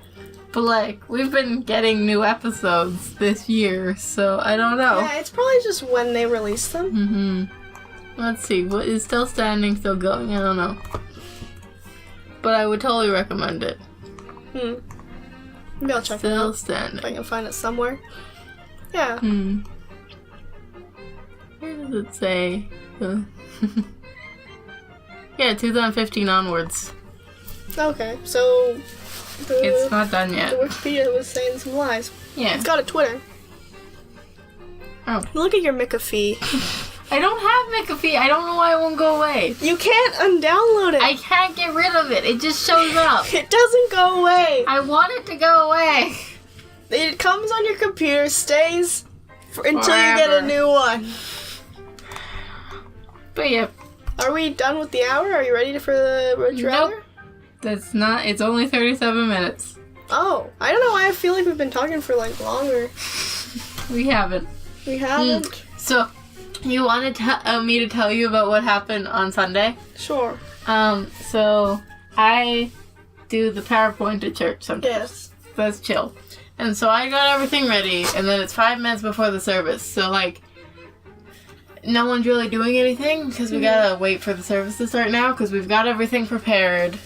But, like, we've been getting new episodes this year, so I don't know.
Yeah, it's probably just when they release them.
Let's see. What is Still Standing, still going? I don't know. But I would totally recommend it.
Maybe I'll check it out.
Still Standing.
If I can find it somewhere. Yeah.
Where does it say? Yeah, 2015 onwards.
Okay, so
it's not done yet.
The Wikipedia was saying some lies.
Yeah.
It's got a Twitter.
Oh.
Look at your McAfee.
I don't have McAfee. I don't know why it won't go away.
You can't undownload it.
I can't get rid of it. It just shows up.
It doesn't go away.
I want it to go away.
It comes on your computer, stays until you get a new one.
But yeah.
Are we done with the hour? Are you ready for the Would You Rather?
Nope. That's not. It's only 37 minutes.
Oh. I don't know why I feel like we've been talking for, like, longer.
We haven't.
We haven't?
So, you wanted me to tell you about what happened on Sunday?
Sure.
So, I do the PowerPoint at church sometimes.
Yes.
That's chill. And so I got everything ready, and then it's 5 minutes before the service. So, like, no one's really doing anything, because we gotta wait for the service to start now, because we've got everything prepared.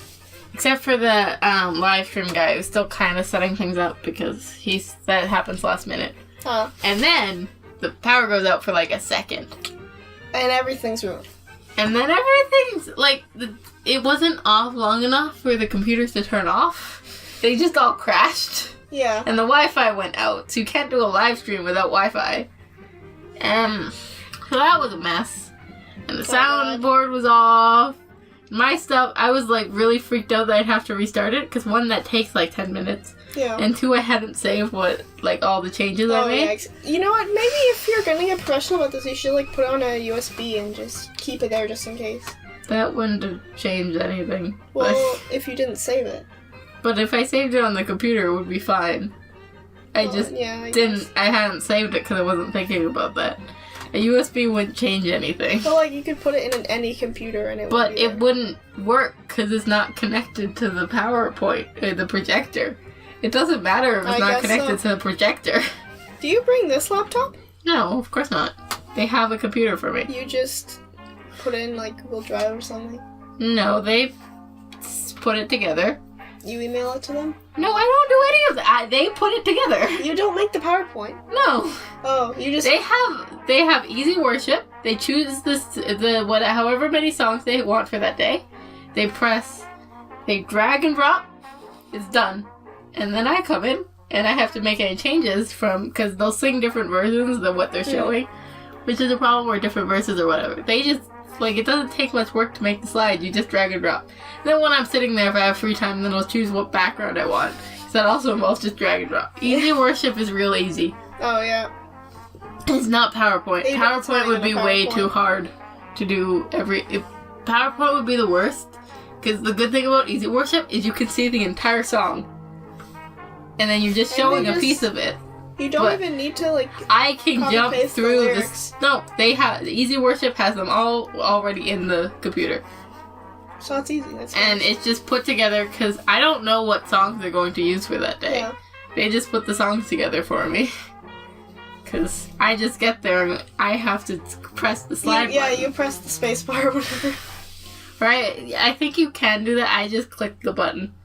Except for the live stream guy, who's still kind of setting things up, because that happens last minute. And then the power goes out for, like, a second.
And everything's ruined.
And then everything's, like, it wasn't off long enough for the computers to turn off. They just all crashed.
Yeah.
And the Wi-Fi went out, so you can't do a live stream without Wi-Fi. So that was a mess. And the soundboard was off. My stuff, I was, like, really freaked out that I'd have to restart it, because one, that takes, like, 10 minutes.
Yeah.
And two, I hadn't saved all the changes I made.
Yeah. You know what? Maybe if you're gonna get professional about this, you should, like, put on a USB and just keep it there just in case.
That wouldn't have changed anything.
Well, if you didn't save it.
But if I saved it on the computer, it would be fine. I hadn't saved it because I wasn't thinking about that. A USB wouldn't change anything.
Well, like, you could put it in any computer and it would
But it wouldn't work because it's not connected to the PowerPoint, or the projector. It doesn't matter if it's not connected to the projector.
Do you bring this laptop?
No, of course not. They have a computer for me.
You just put in, like, Google Drive or something?
No, they put it together.
You email it to them?
No, I don't do any of that. They put it together.
You don't make the PowerPoint.
No.
Oh, you just...
They have easy worship. They choose however many songs they want for that day. They drag and drop. It's done. And then I come in and I have to make any changes because they'll sing different versions than what they're showing, which is a problem, or different verses or whatever. They just, it doesn't take much work to make the slide. You just drag and drop. Then when I'm sitting there, if I have free time, then I'll choose what background I want. So that also involves just drag and drop. Easy worship is real easy.
Oh, yeah.
It's not PowerPoint. PowerPoint would be way too hard to do PowerPoint would be the worst, because the good thing about easy worship is you can see the entire song. And then you're just showing a piece of it.
You don't even need to,
I can jump through this. No, Easy Worship has them all already in the computer.
So it's easy.
And it's just put together because I don't know what songs they're going to use for that day.
Yeah.
They just put the songs together for me. Because I just get there and I have to press the slide button.
Yeah, you press the space bar or whatever.
Right? I think you can do that. I just click the button.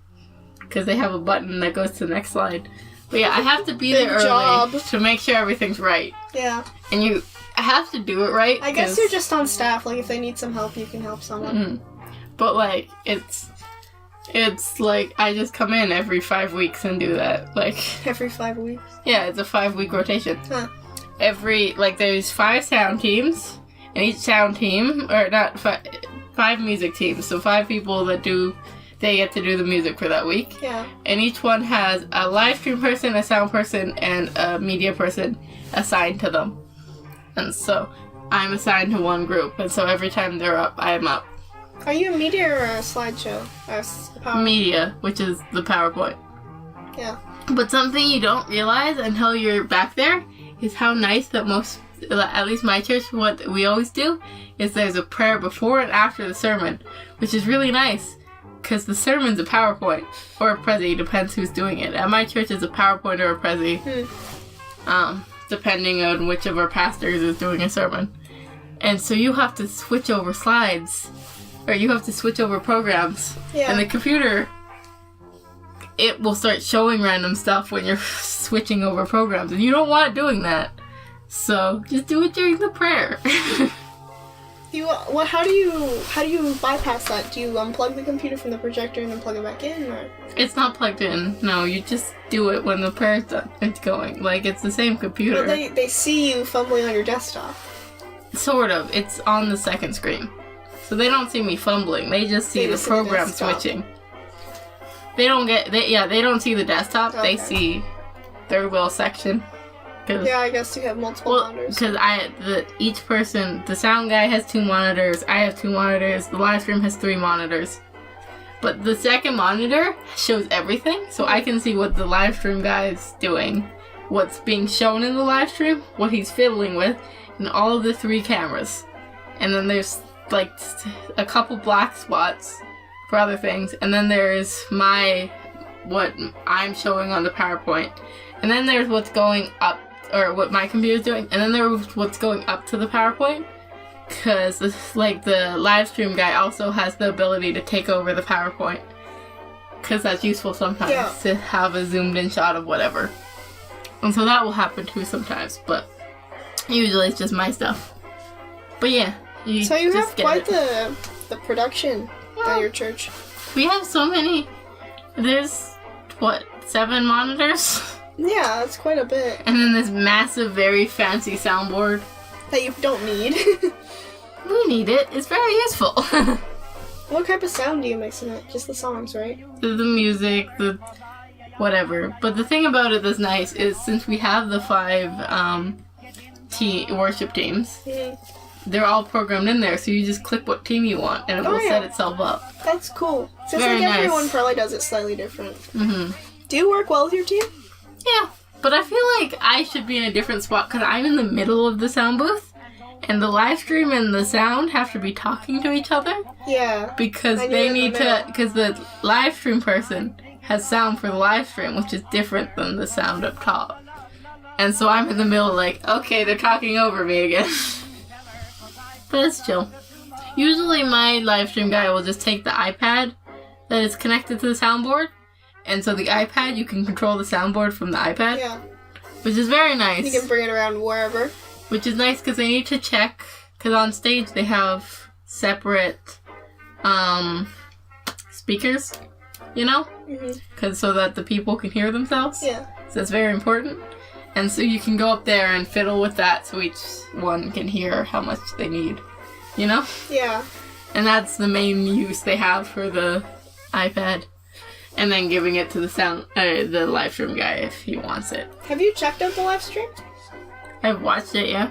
Because they have a button that goes to the next slide. But yeah, I have to be there early to make sure everything's right.
Yeah.
And you have to do it right.
I guess you're just on staff. If they need some help, you can help someone.
Mm-hmm. But it's I just come in every 5 weeks and do that.
Every 5 weeks?
Yeah, it's a 5-week rotation.
Huh.
There's 5 sound teams, and each sound team, or not, 5 music teams. So 5 people they get to do the music for that week.
Yeah.
And each one has a live stream person, a sound person, and a media person assigned to them. And so I'm assigned to one group, and so every time they're up, I'm up.
Are you a media or a slideshow?
Media, which is the PowerPoint.
Yeah.
But something you don't realize until you're back there is how nice that at least my church, what we always do, is there's a prayer before and after the sermon, which is really nice. Because the sermon's a PowerPoint, or a Prezi, depends who's doing it. At my church, it's a PowerPoint or a Prezi, depending on which of our pastors is doing a sermon. And so you have to switch over slides, or you have to switch over programs.
Yeah.
And the computer, it will start showing random stuff when you're switching over programs, and you don't want it doing that. So just do it during the prayer.
How do you bypass that? Do you unplug the computer from the projector and then plug it back in, or?
It's not plugged in. No, you just do it when the prayer's done. It's going. It's the same computer.
But they see you fumbling on your desktop.
Sort of. It's on the second screen. So they don't see me fumbling. They just see the program switching. They don't see the desktop. Okay. They see their little section.
Yeah, I guess you have multiple monitors.
Because each person, the sound guy has 2 monitors, I have 2 monitors, the live stream has 3 monitors. But the second monitor shows everything, so I can see what the live stream guy is doing, what's being shown in the live stream, what he's fiddling with, and all of the 3 cameras. And then there's a couple black spots for other things, and then there's what I'm showing on the PowerPoint. And then there's what's going up, or what my computer's doing, and then there's what's going up to the PowerPoint, because the live stream guy also has the ability to take over the PowerPoint, because that's useful sometimes to have a zoomed in shot of whatever. And so that will happen too sometimes, but usually it's just my stuff. But yeah,
so you have quite the production at your church.
We have so many. There's 7 monitors?
Yeah, that's quite a bit.
And then this massive, very fancy soundboard.
That you don't need.
We need it. It's very useful.
What type of sound do you mix in it? Just the songs, right?
The music, the whatever. But the thing about it that's nice is since we have the 5 worship teams, they're all programmed in there, so you just click what team you want, and it will set itself up.
That's cool. Seems
very
like everyone
nice.
probably does it slightly different.
Mm-hmm.
Do you work well with your team?
Yeah, but I feel like I should be in a different spot because I'm in the middle of the sound booth, and the live stream and the sound have to be talking to each other.
Yeah.
Because they need to, because the live stream person has sound for the live stream, which is different than the sound up top. And so I'm in the middle okay, they're talking over me again. But it's chill. Usually my live stream guy will just take the iPad that is connected to the soundboard and so the iPad, you can control the soundboard from the iPad.
Yeah.
Which is very nice.
You can bring it around wherever.
Which is nice because they need to check, because on stage they have separate speakers, you know? Because so that the people can hear themselves.
Yeah.
So that's very important. And so you can go up there and fiddle with that so each one can hear how much they need, you know?
Yeah.
And that's the main use they have for the iPad. And then giving it to the live stream guy if he wants it.
Have you checked out the live stream?
I've watched it, yeah.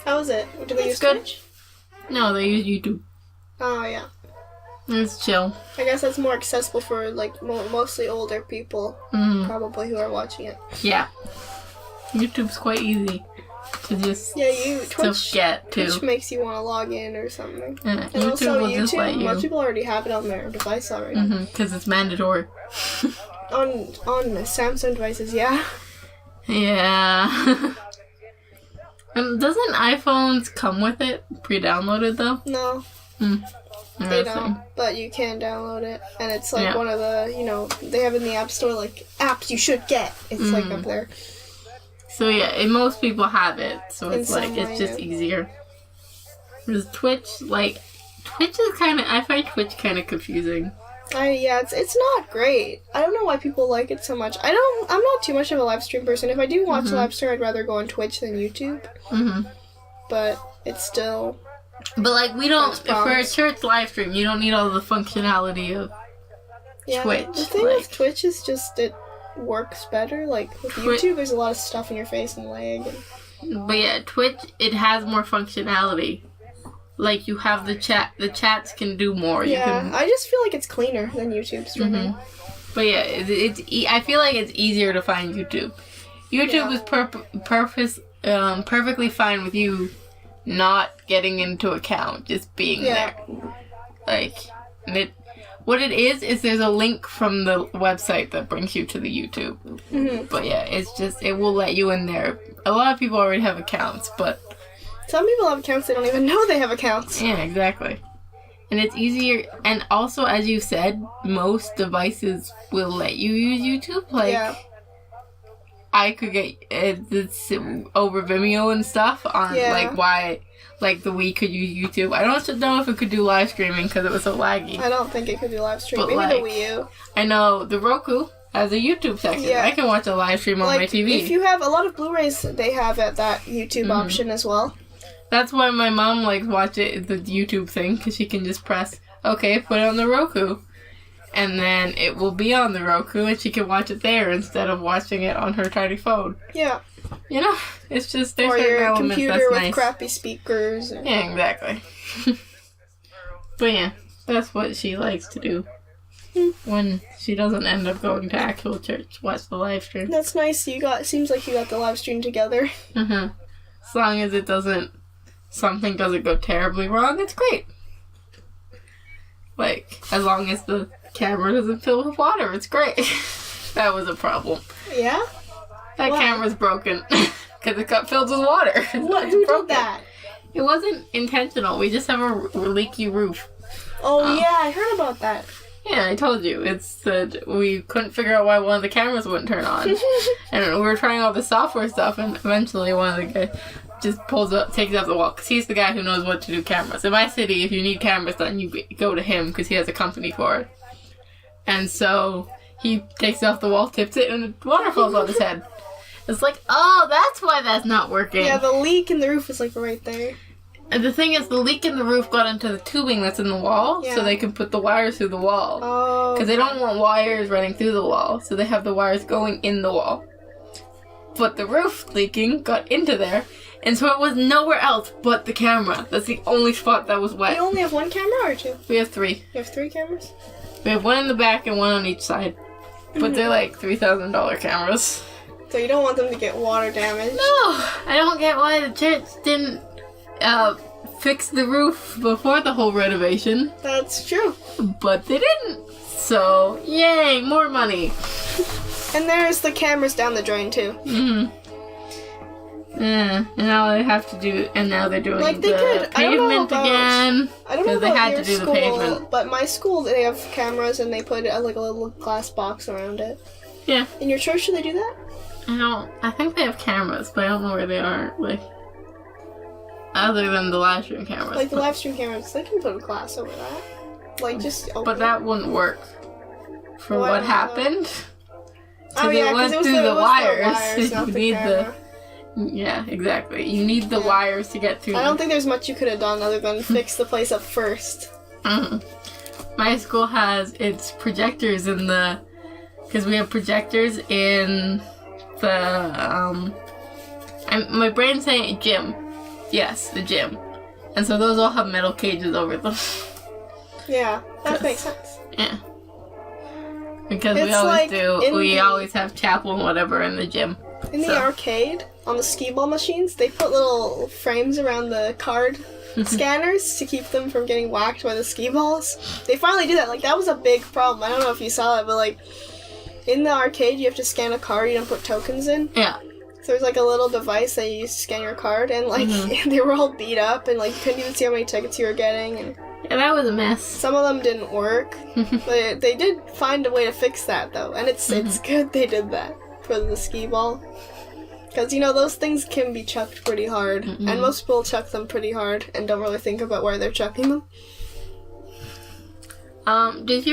How was it? Do they use
good.
Twitch?
No, they use YouTube.
Oh, yeah.
It's chill.
I guess that's more accessible for, like, mostly older people, probably, who are watching it.
Yeah. YouTube's quite easy to just
Twitch
get to.
Twitch makes you want to log in or something.
Yeah,
and
YouTube
also
will just let you.
Most people already have it on their device already.
Because it's mandatory.
on Samsung devices, yeah.
Yeah. Doesn't iPhones come with it pre-downloaded though?
No. They don't, but you can download it, and it's like one of the, they have in the App Store, like, apps you should get. It's like up there.
So yeah, and most people have it, so it's like, it's just easier. Because Twitch is kind of, I find Twitch kind of confusing.
It's not great. I don't know why people like it so much. I'm not too much of a live stream person. If I do watch a live stream, I'd rather go on Twitch than YouTube. But it's still...
But, like, we don't... For a church live stream, you don't need all the functionality of Twitch.
The thing with Twitch is just it works better. Like, with YouTube, there's a lot of stuff in your face and leg.
But, yeah, Twitch, it has more functionality. Like, you have the chat. The chats can do more.
Yeah, I just feel like it's cleaner than YouTube streaming.
But, yeah, I feel like it's easier to find YouTube. YouTube is perfectly fine with you not getting into account, just being there. Like, what it is there's a link from the website that brings you to the YouTube. But yeah, it's just, it will let you in there. A lot of people already have accounts, but...
Some people have accounts, they don't even know they have accounts.
Yeah, exactly. And it's easier, and also, as you said, most devices will let you use YouTube. Like, I could get it's over Vimeo and stuff on the Wii could use YouTube. I don't know if it could do live streaming because it was so laggy.
I don't think it could do live streaming. Maybe the Wii U.
I know the Roku has a YouTube section. I can watch a live stream on my TV.
If you have a lot of Blu-rays, they have that YouTube option as well.
That's why my mom likes watch it, the YouTube thing, because she can just press, okay, put it on the Roku. And then it will be on the Roku, and she can watch it there instead of watching it on her tiny phone. Yeah. You know, it's just, there's certain elements that's nice. Or your computer with
crappy speakers.
Yeah, exactly. But yeah, that's what she likes to do. When she doesn't end up going to actual church, watch the live stream.
That's nice. Seems like you got the live stream together.
As long as something doesn't go terribly wrong, it's great. Like, as long as the camera doesn't fill with water, it's great. That was a problem.
Yeah?
That camera's broken. Because it got filled with water.
Who did that?
It wasn't intentional. We just have a leaky roof.
Oh, yeah, I heard about that.
Yeah, I told you. It's that we couldn't figure out why one of the cameras wouldn't turn on. And we were trying all the software stuff, and eventually one of the guys just takes it off the wall. Because he's the guy who knows what to do cameras. In my city, if you need cameras done, you go to him because he has a company for it. And so he takes it off the wall, tips it, and the water falls on his head. It's like, oh, that's why that's not working.
Yeah, the leak in the roof is like right there.
And the thing is, the leak in the roof got into the tubing that's in the wall, so they can put the wires through the wall. Oh. Because they don't want wires running through the wall, so they have the wires going in the wall. But the roof leaking got into there, and so it was nowhere else but the camera. That's the only spot that was wet.
You only have one camera or two?
We have 3.
You have 3 cameras?
We have one in the back and one on each side. But they're like $3,000 cameras.
So you don't want them to get water damage?
No! I don't get why the church didn't fix the roof before the whole renovation.
That's true.
But they didn't. So, yay, more money.
And there's the cameras down the drain, too.
And now they have to do, and now they're doing
like, they
the pavement again.
I don't know about
they had
your
to do
school,
the pavement.
but my school, they have cameras and they put like a little glass box around it.
Yeah.
In your church, do they do that?
I think they have cameras, but I don't know where they are, like, other than the live stream cameras.
Like, the live stream cameras, they can put a glass over that. Like, just open
But that wouldn't work for
Why
what
not?
happened.
Oh,
Because
yeah,
it went
it was
through the wires.
not
You
the
need
camera.
Yeah, exactly. You need the wires to get through.
I don't think there's much you could have done other than fix the place up first.
My school has its projectors in the... Because we have projectors in the... my brain's saying gym. Yes, the gym. And so those all have metal cages over them.
Yeah, that makes sense.
Yeah. Because
It's
we always
like
do. We always have chapel and whatever in the gym.
In the arcade, on the skee-ball machines, they put little frames around the card scanners to keep them from getting whacked by the skee-balls. They finally did that. Like, that was a big problem. I don't know if you saw it, but, like, in the arcade, you have to scan a card. You don't put tokens in.
Yeah.
So there's, like, a little device that you use to scan your card, and, like, they were all beat up, and, like, you couldn't even see how many tickets you were getting, and...
Yeah, that was a mess.
Some of them didn't work, but they did find a way to fix that, though. And it's good they did that for the skee-ball. Because, you know, those things can be chucked pretty hard. And most people chuck them pretty hard and don't really think about where they're chucking them.
Did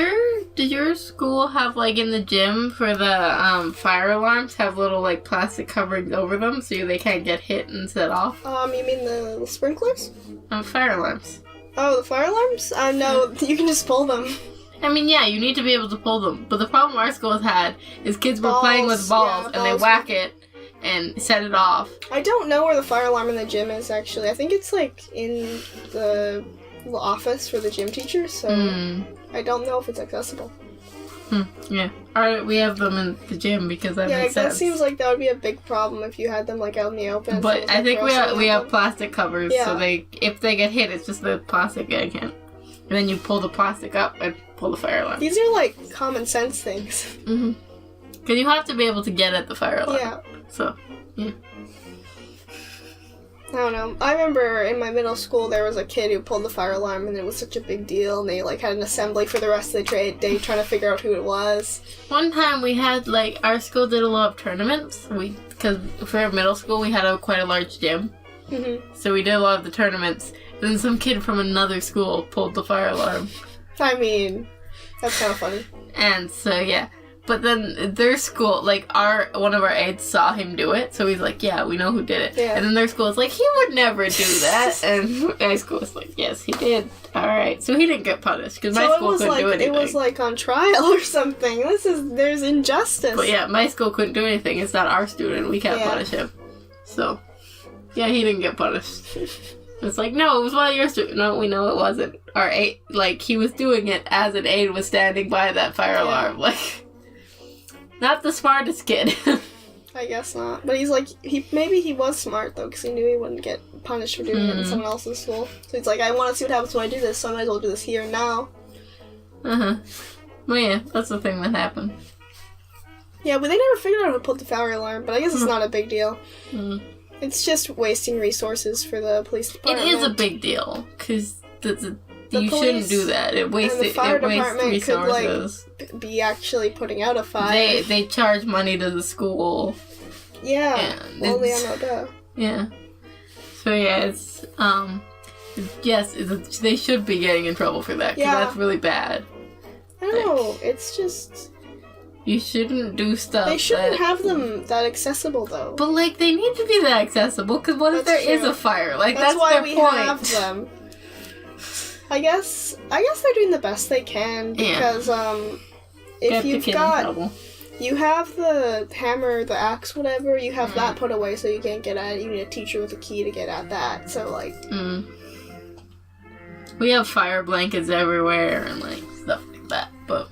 your school have, like, in the gym for the fire alarms, have little, like, plastic coverings over them so they can't get hit and set off?
You mean the sprinklers?
Fire alarms.
Oh, the fire alarms? No, you can just pull them.
I mean, yeah, you need to be able to pull them. But the problem our school has had is kids were playing with balls and they whack it and set it off.
I don't know where the fire alarm in the gym is, actually. I think it's, like, in the office for the gym teacher, so I don't know if it's accessible.
Yeah. Alright, we have them in the gym because that makes sense.
Yeah, that seems like that would be a big problem if you had them, like, out in the open.
But I think we have plastic covers, so if they get hit, it's just the plastic egg can. And then you pull the plastic up and pull the fire alarm.
These are, like, common sense things.
Because you have to be able to get at the fire alarm.
Yeah.
So, yeah.
I don't know. I remember in my middle school there was a kid who pulled the fire alarm and it was such a big deal and they like had an assembly for the rest of the day trying to figure out who it was.
One time we had like, our school did a lot of tournaments. Because for middle school we had quite a large gym. So we did a lot of the tournaments. And then some kid from another school pulled the fire alarm.
I mean, that's kind of funny.
And so, yeah. But then their school, like, one of our aides saw him do it, so he's like, yeah, we know who did it.
Yeah.
And then their school was like, he would never do that. And my school was like, yes, he did. Alright. So he didn't get punished, because my school couldn't do anything.
It was, like, on trial or something. There's injustice.
But yeah, my school couldn't do anything. It's not our student. We can't punish him. So, yeah, he didn't get punished. It's like, no, it was one of your students. No, we know it wasn't. Our aide, like, he was doing it as an aide was standing by that fire alarm. Like... Not the smartest kid.
I guess not. But he's like, maybe he was smart, though, because he knew he wouldn't get punished for doing it in someone else's school. So he's like, I want to see what happens when I do this, so I might as well do this here and now.
Well, yeah, that's the thing that happened.
Yeah, but they never figured out who pulled the fire alarm, but I guess it's not a big deal. It's just wasting resources for the police department.
It is a big deal, because you shouldn't do that. It wastes resources.
Could, like, be actually putting out a fire.
They charge money to the school.
Yeah. Well, they don't know.
Yeah. So yeah, it's yes, they should be getting in trouble for that. Because that's really bad.
I don't know. It's just.
You shouldn't do stuff.
They shouldn't have them that accessible, though.
But like, they need to be that accessible. Because what if there is a fire? Like that's
why
their
we
point.
have them. I guess they're doing the best they can because if you have the hammer, the axe, whatever, you have that put away so you can't get at it. You need a teacher with a key to get at that. So like,
we have fire blankets everywhere and like stuff like that. But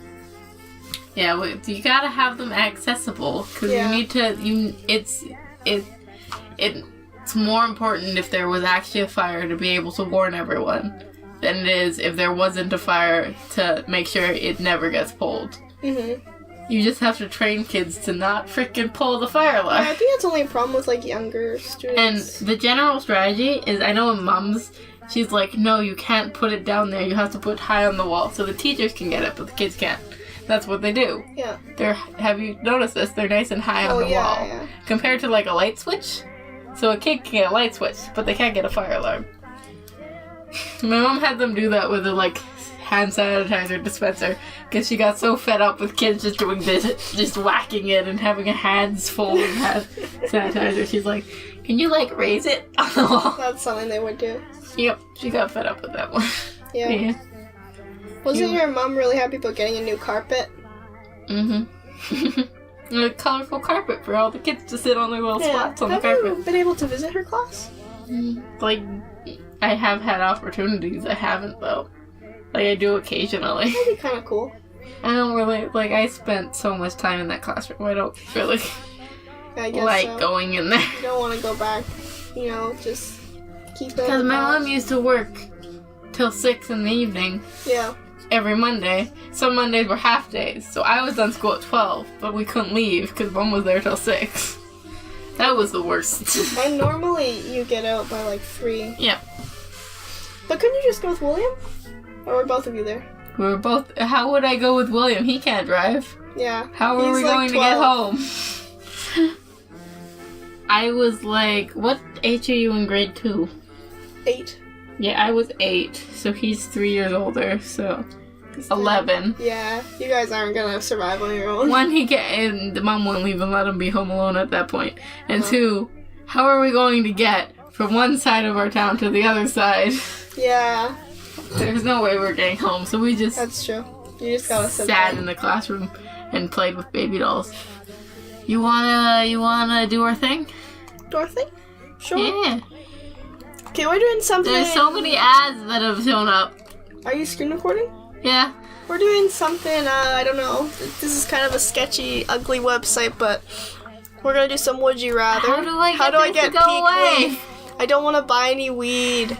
yeah, you gotta have them accessible because you need to. It's more important if there was actually a fire to be able to warn everyone than it is if there wasn't a fire to make sure it never gets pulled. You You just have to train kids to not freaking pull the fire alarm.
Yeah, I think that's only a problem with like younger students.
And the general strategy is, I know in mums, she's like, no, you can't put it down there. You have to put it high on the wall so the teachers can get it, but the kids can't. That's what they do.
Yeah.
Have you noticed this? They're nice and high on the wall.
Yeah.
Compared to like a light switch. So a kid can get a light switch, but they can't get a fire alarm. My mom had them do that with a like hand sanitizer dispenser because she got so fed up with kids just doing this, just whacking it and having a hands full of hand sanitizer. She's like, can you like raise it on the wall?
That's something they would do.
Yep, she got fed up with that one.
Yeah. Wasn't your mom really happy about getting a new carpet?
Mm-hmm. A colorful carpet for all the kids to sit on their little spots on the carpet.
Have you been able to visit her class?
Like, I have had opportunities. I haven't, though. Like, I do occasionally.
That'd be kind of cool.
I don't really, like, I spent so much time in that classroom. I don't really going in there.
You don't want to go back, just keep it.
Because my mom used to work till 6 in the evening.
Yeah.
Every Monday. Some Mondays were half days. So I was done school at 12, but we couldn't leave because Mom was there till 6. That was the worst.
And normally you get out by like 3.
Yeah.
But couldn't you just go with William? Or were both of you there?
We were both. How would I go with William? He can't drive.
Yeah.
How are we going to get home? I was like, what age are you in grade 2?
8.
Yeah, I was 8, so he's 3 years older, so 11.
Yeah, you guys aren't gonna survive on your own.
One, and the mom won't leave and let him be home alone at that point. And 2, how are we going to get from one side of our town to the other side?
Yeah.
There's no way we're getting home, so we just...
That's true. You just gotta sit
sat in the classroom and played with baby dolls. You wanna do our thing?
Do our thing? Sure.
Yeah.
Okay, we're doing something...
There's so many ads that have shown up.
Are you screen recording?
Yeah.
We're doing something, I don't know. This is kind of a sketchy, ugly website, but we're gonna do some Would You Rather.
How do I get
peak
away?
weed? I don't want to buy any weed.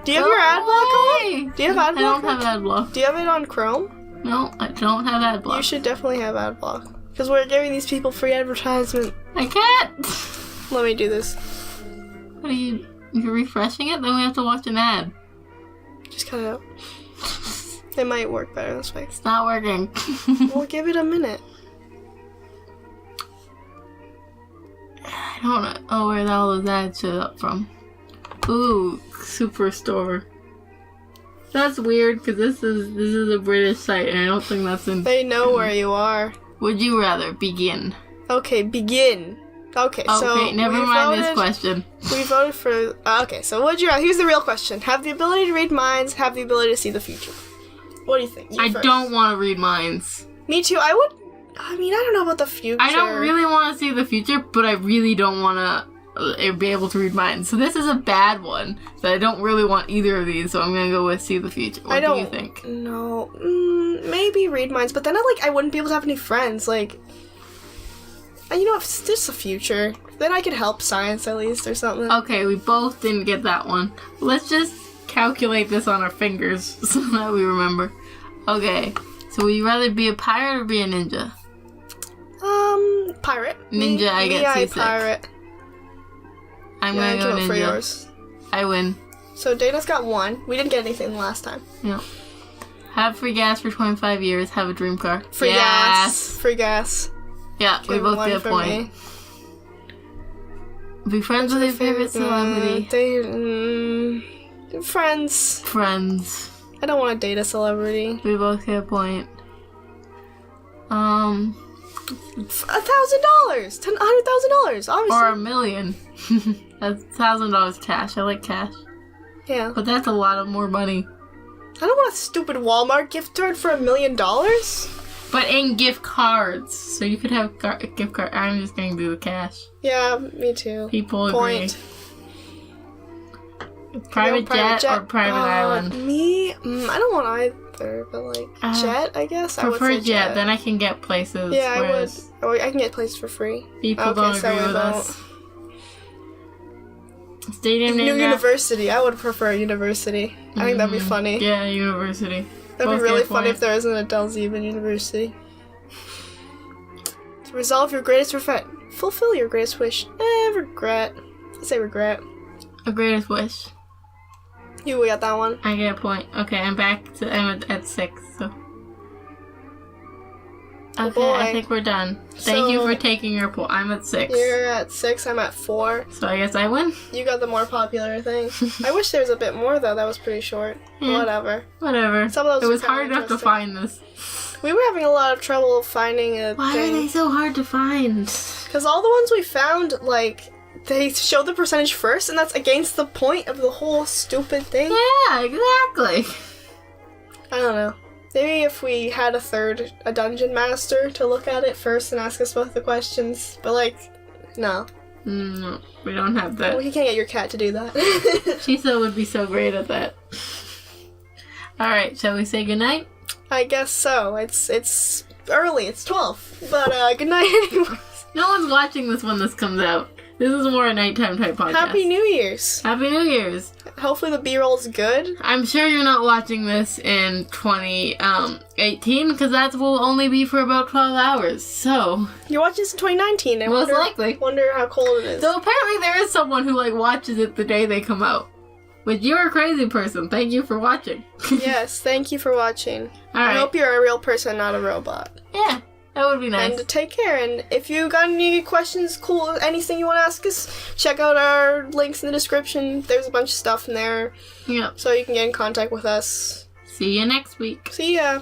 Do you have your ad block on? Do you have ad block?
I don't have ad block.
Do you have it on Chrome?
No, I don't have ad block.
You should definitely have ad block. Because we're giving these people free advertisement.
I can't.
Let me do this.
What are you... You're refreshing it? Then we have to watch an ad.
Just cut it out. It might work better this way.
It's not working.
We'll give it a minute.
I don't know where all those ads showed up from. Ooh, Superstore. That's weird because this is a British site and I don't think that's in...
They know where you are.
Would you rather begin?
Okay, begin. Okay, so
never mind this question.
We voted for... okay, so would you rather... Here's the real question. Have the ability to read minds, have the ability to see the future. What do you think?
I don't want to read minds.
Me too. I don't know about the future.
I don't really want to see the future, but I really don't want to be able to read minds. So this is a bad one. So I don't really want either of these, so I'm going to go with see the future. What do you think?
No. Maybe read minds, but then I wouldn't be able to have any friends. Like... if it's just the future, then I could help science at least or something.
Okay, we both didn't get that one. Let's just calculate this on our fingers so that we remember. Okay, so would you rather be a pirate or be a ninja?
Pirate.
Ninja, I get seasick.
Pirate.
I'm gonna go ninja.
For yours.
I win.
So Dana's got 1. We didn't get anything last time.
Yeah. Have free gas for 25 years. Have a dream car.
Free gas. Free gas.
Yeah, we both get a point. Be friends with your favorite celebrity.
Friends.
Friends.
I don't want to date a celebrity.
We both get a point.
$1,000. $100,000, obviously.
Or $1 million. That's $1,000 cash. I like cash.
Yeah.
But that's a lot of more money.
I don't want a stupid Walmart gift card for $1 million.
But in gift cards. So you could have a gift card. I'm just going to do the cash.
Yeah, me too.
People
agree.
Private jet or private island?
Me? I don't want either, but jet, I guess. I would say
jet. Then I can get places.
Yeah, I would. Or I can get places for free.
People don't agree with us. Stadium name.
New university. I would prefer university. I think that'd be funny.
Yeah, university.
That'd be really funny if there was an Adell Dana University. Resolve your greatest regret. Fulfill your greatest wish. Regret. I say regret.
A greatest wish.
You got that one.
I get a point. Okay, I'm at 6, so. Okay, I think we're done. Thank you for taking your poll. I'm at 6.
You're at 6, I'm at 4.
So I guess I win?
You got the more popular thing. I wish there was a bit more, though. That was pretty short.
Yeah.
Whatever. Some of those
it was hard enough to find this.
We were having a lot of trouble finding a
Why
thing.
are they so hard to find?
Because all the ones we found, like, they showed the percentage first, and that's against the point of the whole stupid thing.
Yeah, exactly.
I don't know. Maybe if we had a dungeon master to look at it first and ask us both the questions. But, like, no.
No, we don't have that.
Well, you can't get your cat to do that.
Chisa would be so great at that. Alright, shall we say goodnight?
I guess so. It's early. It's 12. But, good night anyways.
No one's watching this when this comes out. This is more a nighttime type podcast.
Happy New Year's.
Happy New Year's.
Hopefully the B-roll's good.
I'm sure you're not watching this in 2018 because that will only be for about 12 hours. So
you're watching this in 2019.
Most likely.
Wonder how cold it is.
So apparently there is someone who watches it the day they come out. Which you're a crazy person. Thank you for watching.
Yes, thank you for watching.
All right.
I hope you're a real person, not a robot.
Yeah. That would be nice.
And take care. And if you got any questions, cool, anything you want to ask us, check out our links in the description. There's a bunch of stuff in there.
Yep.
So you can get in contact with us.
See you next week.
See ya.